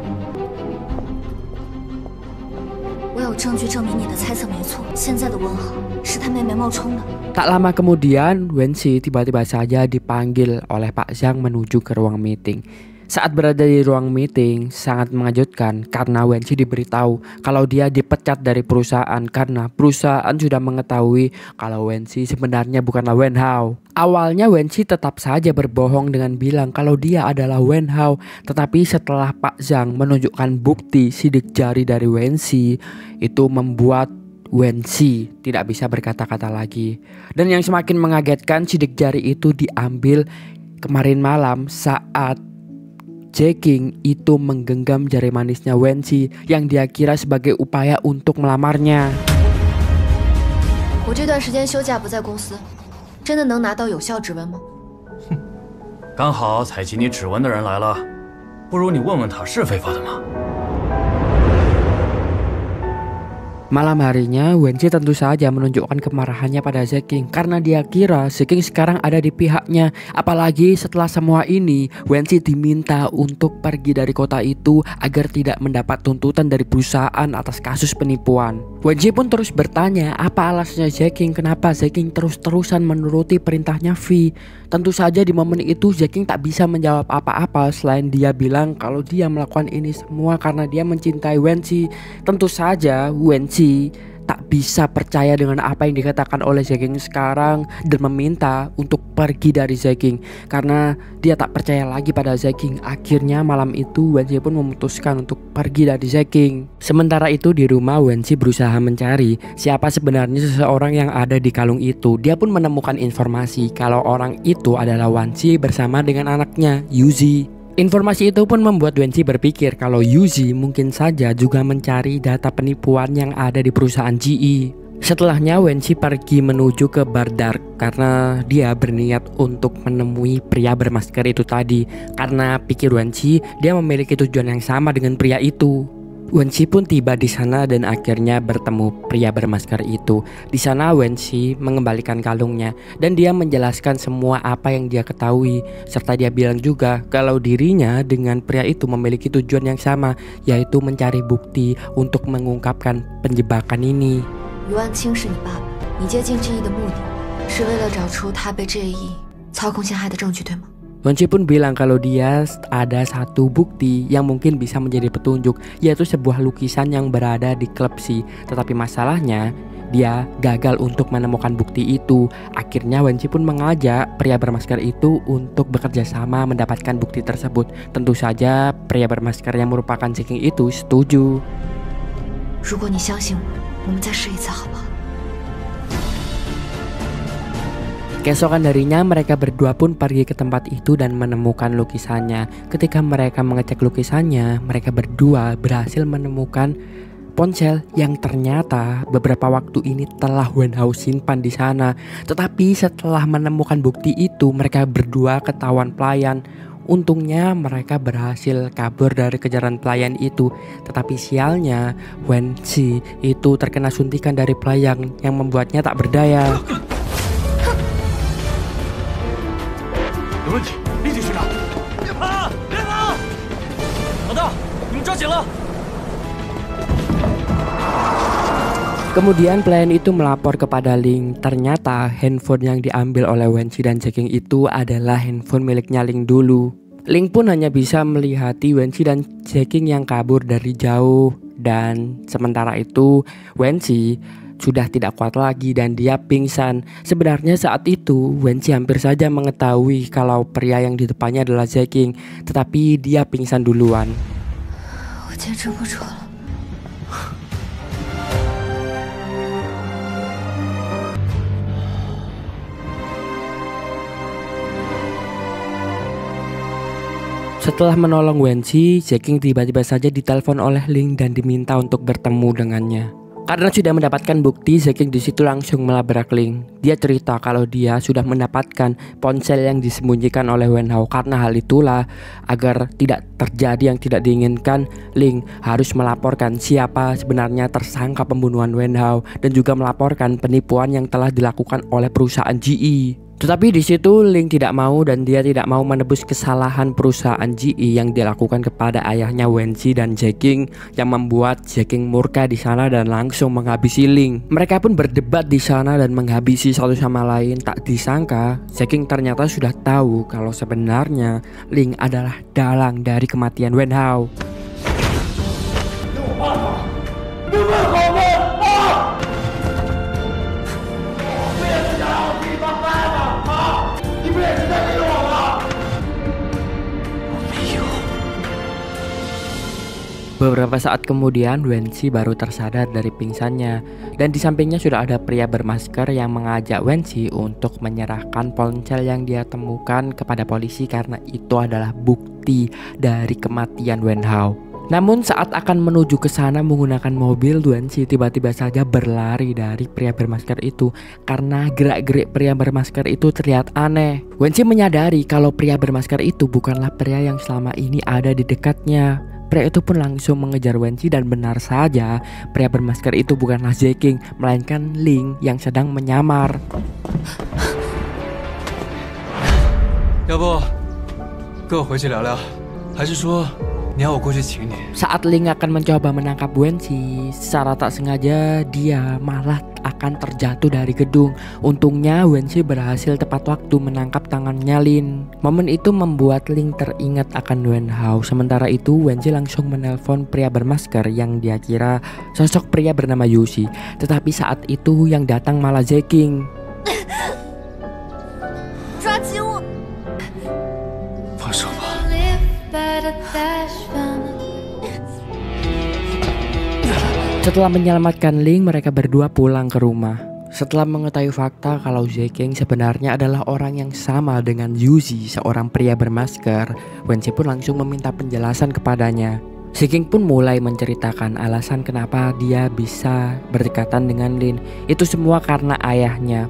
我有证据证明你的猜测没错，现在的文豪是他妹妹冒充的。 Tak lama kemudian, Wensi tiba-tiba saja dipanggil oleh Pak Zhang menuju ke ruang meeting. Saat berada di ruang meeting, sangat mengejutkan karena Wensi diberitahu kalau dia dipecat dari perusahaan karena perusahaan sudah mengetahui kalau Wensi sebenarnya bukanlah Wen Hao. Awalnya Wensi tetap saja berbohong dengan bilang kalau dia adalah Wen Hao, tetapi setelah Pak Zhang menunjukkan bukti sidik jari dari Wensi, itu membuat Wensi tidak bisa berkata-kata lagi. Dan yang semakin mengagetkan, sidik jari itu diambil kemarin malam saat Zeking itu menggenggam jari manisnya Wensi yang dia kira sebagai upaya untuk melamarnya. 我这段时间休假不在公司，真的能拿到有效指纹吗？哼，刚好采集你指纹的人来了，不如你问问他是非法的吗？ Malam harinya, Wensi tentu saja menunjukkan kemarahannya pada Zeking karena dia kira Zeking sekarang ada di pihaknya. Apalagi setelah semua ini, Wensi diminta untuk pergi dari kota itu agar tidak mendapat tuntutan dari perusahaan atas kasus penipuan. Wensi pun terus bertanya apa alasannya Zeking, kenapa Zeking terus-terusan menuruti perintahnya Vi. Tentu saja di momen itu Zeking tak bisa menjawab apa-apa selain dia bilang kalau dia melakukan ini semua karena dia mencintai Wensi. Tentu saja Wensi tak bisa percaya dengan apa yang dikatakan oleh Zeking sekarang dan meminta untuk pergi dari Zeking karena dia tak percaya lagi pada Zeking. Akhirnya malam itu Wensi pun memutuskan untuk pergi dari Zeking. Sementara itu di rumah Wensi berusaha mencari siapa sebenarnya seseorang yang ada di kalung itu. Dia pun menemukan informasi kalau orang itu adalah Wensi bersama dengan anaknya Yuzi. Informasi itu pun membuat Wensi berpikir kalau Yuzi mungkin saja juga mencari data penipuan yang ada di perusahaan GE. Setelahnya Wensi pergi menuju ke bar dark karena dia berniat untuk menemui pria bermasker itu tadi. Karena pikir Wensi dia memiliki tujuan yang sama dengan pria itu. Wensi pun tiba di sana dan akhirnya bertemu pria bermasker itu. Di sana Wensi mengembalikan kalungnya dan dia menjelaskan semua apa yang dia ketahui serta dia bilang juga kalau dirinya dengan pria itu memiliki tujuan yang sama, yaitu mencari bukti untuk mengungkapkan penjebakan ini. 余万清是你爸爸，你接近志毅的目的是为了找出他被志毅操控陷害的证据，对吗？ Wensi pun bilang kalau dia ada satu bukti yang mungkin bisa menjadi petunjuk, yaitu sebuah lukisan yang berada di klub C. Tetapi masalahnya dia gagal untuk menemukan bukti itu. Akhirnya Wensi pun mengajak pria bermasker itu untuk bekerja sama mendapatkan bukti tersebut. Tentu saja pria bermasker yang merupakan Zeking itu setuju. 如果你相信我们再试一次好不好？ Keesokan harinya mereka berdua pun pergi ke tempat itu dan menemukan lukisannya. Ketika mereka mengecek lukisannya, mereka berdua berhasil menemukan ponsel yang ternyata beberapa waktu ini telah Wen Hao simpan di sana. Tetapi setelah menemukan bukti itu, mereka berdua ketahuan pelayan. Untungnya mereka berhasil kabur dari kejaran pelayan itu. Tetapi sialnya, Wenqi itu terkena suntikan dari pelayan yang membuatnya tak berdaya. 有问题，立即巡查。别跑，别跑！老大，你们抓紧了。 Kemudian pelayan itu melapor kepada Ling. Ternyata handphone yang diambil oleh Wenqi dan Zeking itu adalah handphone miliknya Ling dulu. Ling pun hanya bisa melihati Wenqi dan Zeking yang kabur dari jauh. Dan sementara itu Wenqi sudah tidak kuat lagi dan dia pingsan. Sebenarnya saat itu Wenqi hampir saja mengetahui kalau pria yang di depannya adalah Zeking, tetapi dia pingsan duluan. 我坚持不住了。 Setelah menolong Wenqi, Zeking tiba-tiba saja ditelepon oleh Ling dan diminta untuk bertemu dengannya. Karena sudah mendapatkan bukti, Zeking disitu langsung melabrak Ling. Dia cerita kalau dia sudah mendapatkan ponsel yang disembunyikan oleh Wen Hao. Karena hal itulah, agar tidak terjadi yang tidak diinginkan, Ling harus melaporkan siapa sebenarnya tersangka pembunuhan Wen Hao dan juga melaporkan penipuan yang telah dilakukan oleh perusahaan GE. Tetapi di situ Ling tidak mau dan dia tidak mau menebus kesalahan perusahaan GE yang dilakukan kepada ayahnya Wenqi dan Zeking yang membuat Zeking murka di sana dan langsung menghabisi Ling. Mereka pun berdebat di sana dan menghabisi satu sama lain. Tak disangka Zeking ternyata sudah tahu kalau sebenarnya Ling adalah dalang dari kematian Wen Hao. Beberapa saat kemudian Wenqi baru tersadar dari pingsannya dan di sampingnya sudah ada pria bermasker yang mengajak Wenqi untuk menyerahkan ponsel yang dia temukan kepada polisi karena itu adalah bukti dari kematian Wen Hao. Namun saat akan menuju ke sana menggunakan mobil, Wenqi tiba-tiba saja berlari dari pria bermasker itu karena gerak-gerik pria bermasker itu terlihat aneh. Wenqi menyadari kalau pria bermasker itu bukanlah pria yang selama ini ada di dekatnya. Pria itu pun langsung mengejar Wenqi dan benar saja pria bermasker itu bukanlah Zeking melainkan Ling yang sedang menyamar. 要不跟我回去聊聊，还是说你要我过去请你？ Saat Ling akan mencoba menangkap Wenqi, secara tak sengaja dia malah akan terjatuh dari gedung. Untungnya Wenqi berhasil tepat waktu menangkap tangannya Lin. Momen itu membuat Ling teringat akan Wen Hao. Sementara itu Wenqi langsung menelpon pria bermasker yang dia kira sosok pria bernama Yushi. Tetapi saat itu yang datang malah Zeking. 抓紧我！ 放手吧。 Setelah menyelamatkan Ling, mereka berdua pulang ke rumah. Setelah mengetahui fakta kalau Zeking sebenarnya adalah orang yang sama dengan Yuzi, seorang pria bermasker, Wenqi pun langsung meminta penjelasan kepadanya. Zeking pun mulai menceritakan alasan kenapa dia bisa berdekatan dengan Lin. Itu semua karena ayahnya.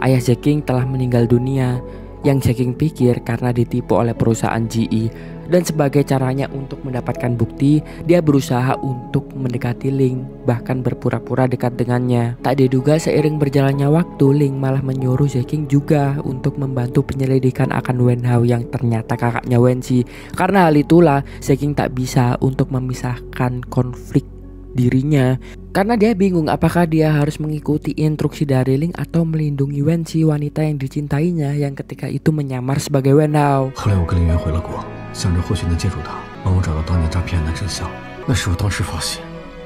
Ayah Zeking telah meninggal dunia, yang Zeking pikir karena ditipu oleh perusahaan GE. Dan sebagai caranya untuk mendapatkan bukti, dia berusaha untuk mendekati Ling, bahkan berpura-pura dekat dengannya. Tak diduga seiring berjalannya waktu, Ling malah menyuruh Zeking juga untuk membantu penyelidikan akan Wen Hao yang ternyata kakaknya Wenqi. Karena hal itulah Zeking tak bisa untuk memisahkan konflik dirinya. Karena dia bingung apakah dia harus mengikuti instruksi dari Ling atau melindungi Wenqi, wanita yang dicintainya yang ketika itu menyamar sebagai Wen Hao. 后来我跟林渊回了国，想着或许能借助他帮我找到当年诈骗案的真相。那时我当时发现，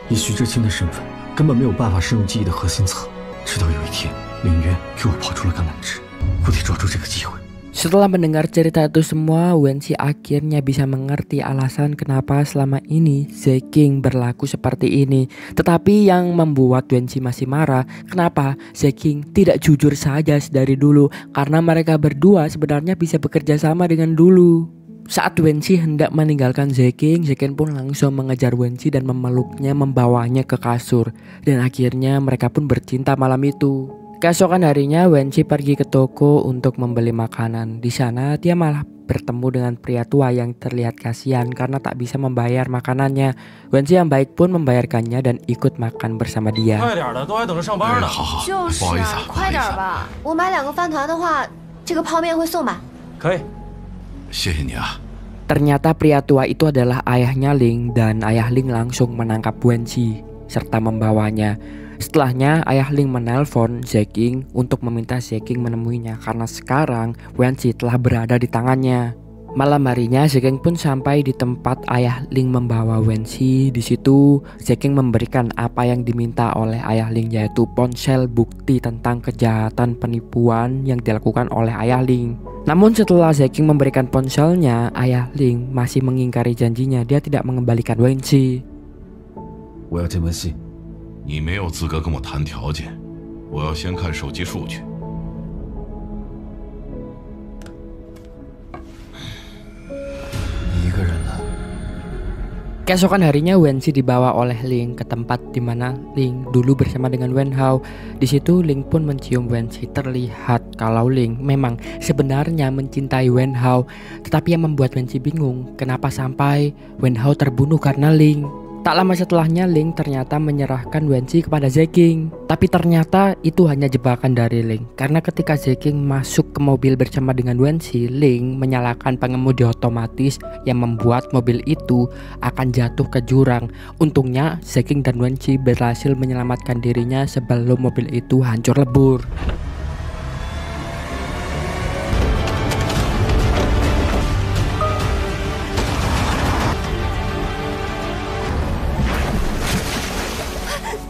以徐志清的身份，根本没有办法深入记忆的核心层。直到有一天，林渊给我抛出了橄榄枝，我得抓住这个机会。 Setelah mendengar cerita itu semua, Wenqi akhirnya bisa mengerti alasan kenapa selama ini Zeking berlaku seperti ini. Tetapi yang membuat Wenqi masih marah, kenapa Zeking tidak jujur saja dari dulu, karena mereka berdua sebenarnya bisa bekerja sama dengan dulu. Saat Wenqi hendak meninggalkan Zeking, Zeking pun langsung mengejar Wenqi dan memeluknya, membawanya ke kasur. Dan akhirnya mereka pun bercinta malam itu. Keesokan harinya Wenqi pergi ke toko untuk membeli makanan. Di sana dia malah bertemu dengan pria tua yang terlihat kasihan karena tak bisa membayar makanannya. Wenqi yang baik pun membayarkannya dan ikut makan bersama dia. 快点的，都还等着上班呢。就是啊，你快点吧。我买2个饭团的话，这个泡面会送吧？可以。谢谢你啊。 Ternyata pria tua itu adalah ayahnya Ling dan ayah Ling langsung menangkap Wenqi serta membawanya. Setelahnya ayah Ling menelpon Zeking untuk meminta Zeking menemuinya karena sekarang Wenqi telah berada di tangannya. Malam harinya Zeking pun sampai di tempat ayah Ling membawa Wenqi. Di situ Zeking memberikan apa yang diminta oleh ayah Ling, yaitu ponsel bukti tentang kejahatan penipuan yang dilakukan oleh ayah Ling. Namun setelah Zeking memberikan ponselnya, ayah Ling masih mengingkari janjinya. Dia tidak mengembalikan Wenqi. 我要进门系。 你没有资格跟我谈条件，我要先看手机数据。你一个人呢？ Keesokan harinya Wenqi dibawa oleh Ling ke tempat di mana Ling dulu bersama dengan Wenhao. Di situ Ling pun mencium Wenqi. Terlihat kalau Ling memang sebenarnya mencintai Wenhao, tetapi yang membuat Wenqi bingung kenapa sampai Wenhao terbunuh karena Ling. Tak lama setelahnya Ling ternyata menyerahkan Wenqi kepada Zeking. Tapi ternyata itu hanya jebakan dari Ling. Karena ketika Zeking masuk ke mobil bersama dengan Wenqi, Ling menyalakan pengemudi otomatis yang membuat mobil itu akan jatuh ke jurang. Untungnya Zeking dan Wenqi berhasil menyelamatkan dirinya sebelum mobil itu hancur lebur.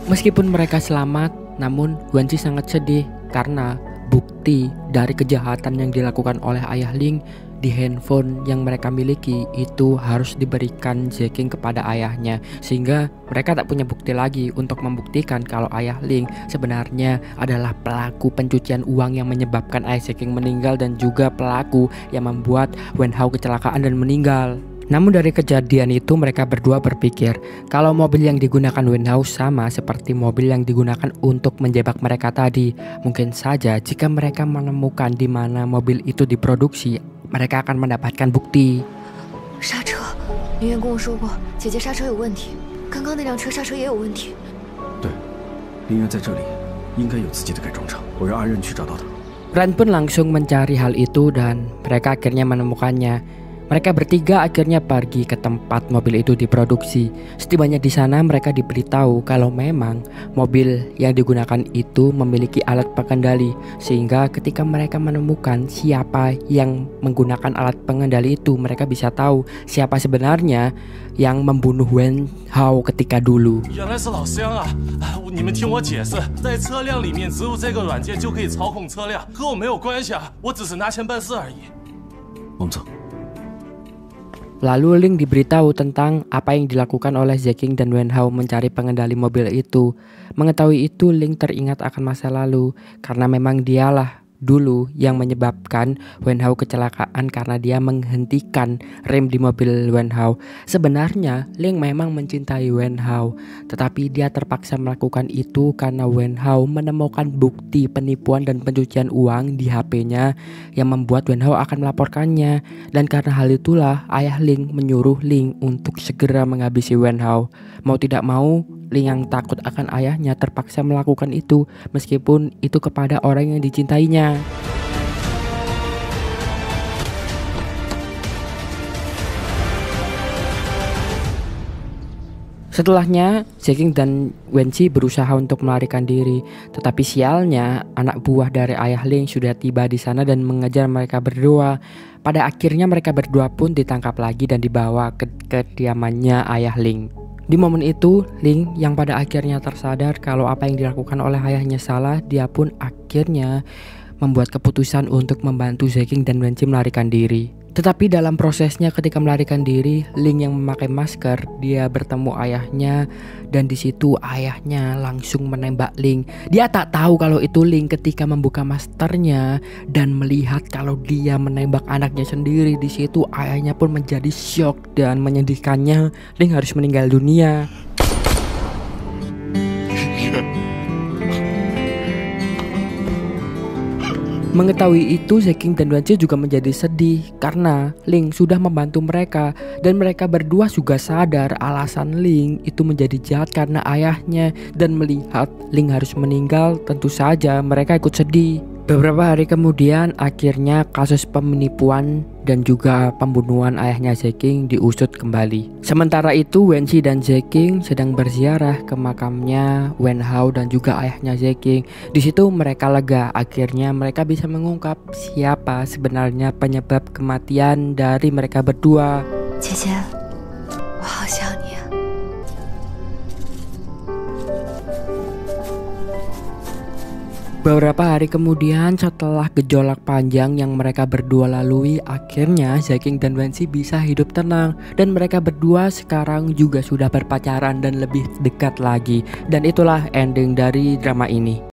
Meskipun mereka selamat, namun Wenqi sangat sedih karena bukti dari kejahatan yang dilakukan oleh ayah Ling di handphone yang mereka miliki itu harus diberikan Zeking kepada ayahnya, sehingga mereka tak punya bukti lagi untuk membuktikan kalau ayah Ling sebenarnya adalah pelaku pencucian uang yang menyebabkan ayah Zeking meninggal dan juga pelaku yang membuat Wenhao kecelakaan dan meninggal. Namun dari kejadian itu mereka berdua berpikir kalau mobil yang digunakan Wenhao sama seperti mobil yang digunakan untuk menjebak mereka tadi. Mungkin saja jika mereka menemukan di mana mobil itu diproduksi, mereka akan mendapatkan bukti. 刹车，林渊跟我说过，姐姐刹车有问题，刚刚那辆车刹车也有问题。对，林渊在这里应该有自己的改装厂，我让安任去找到他。 Ran pun langsung mencari hal itu dan mereka akhirnya menemukannya. Mereka bertiga akhirnya pergi ke tempat mobil itu diproduksi. Setibanya di sana mereka diberitahu kalau memang mobil yang digunakan itu memiliki alat pengendali, sehingga ketika mereka menemukan siapa yang menggunakan alat pengendali itu, mereka bisa tahu siapa sebenarnya yang membunuh Wenhao ketika dulu. 原来是老乡啊！你们听我解释，在车辆里面植入这个软件就可以操控车辆，和我没有关系啊！我只是拿钱办事而已。我们走。 Lalu Ling diberitahu tentang apa yang dilakukan oleh Zeking dan Wenhao mencari pengendali mobil itu. Mengetahui itu, Ling teringat akan masa lalu karena memang dialah dulu yang menyebabkan Wenhao kecelakaan karena dia menghentikan rem di mobil Wenhao. Sebenarnya Ling memang mencintai Wenhao, tetapi dia terpaksa melakukan itu karena Wenhao menemukan bukti penipuan dan pencucian uang di HP-nya yang membuat Wenhao akan melaporkannya. Dan karena hal itulah ayah Ling menyuruh Ling untuk segera menghabisi Wenhao. Mau tidak mau, Ling yang takut akan ayahnya terpaksa melakukan itu, meskipun itu kepada orang yang dicintainya. Setelahnya, Zeking dan Wenqi berusaha untuk melarikan diri, tetapi sialnya anak buah dari ayah Ling sudah tiba di sana dan mengejar mereka berdua. Pada akhirnya mereka berdua pun ditangkap lagi dan dibawa ke kediamannya ayah Ling. Di momen itu, Ling yang pada akhirnya tersadar kalau apa yang dilakukan oleh ayahnya salah, dia pun akhirnya membuat keputusan untuk membantu Zeking dan Wenqi melarikan diri. Tetapi dalam prosesnya ketika melarikan diri, Ling yang memakai masker, dia bertemu ayahnya dan di situ ayahnya langsung menembak Ling. Dia tak tahu kalau itu Ling ketika membuka maskernya dan melihat kalau dia menembak anaknya sendiri. Di situ ayahnya pun menjadi syok dan menyedihkannya. Ling harus meninggal dunia. Mengetahui itu, Zeking dan Wensi juga menjadi sedih karena Ling sudah membantu mereka, dan mereka berdua juga sadar alasan Ling itu menjadi jahat karena ayahnya, dan melihat Ling harus meninggal, tentu saja mereka ikut sedih. Beberapa hari kemudian akhirnya kasus penipuan dan juga pembunuhan ayahnya Zeking diusut kembali. Sementara itu Wensi dan Zeking sedang berziarah ke makamnya Wen Hao dan juga ayahnya Zeking. Di situ mereka lega, akhirnya mereka bisa mengungkap siapa sebenarnya penyebab kematian dari mereka berdua. 姐姐，我好想你啊。 Beberapa hari kemudian setelah gejolak panjang yang mereka berdua lalui, akhirnya Zeking dan Wensi bisa hidup tenang, dan mereka berdua sekarang juga sudah berpacaran dan lebih dekat lagi. Dan itulah ending dari drama ini.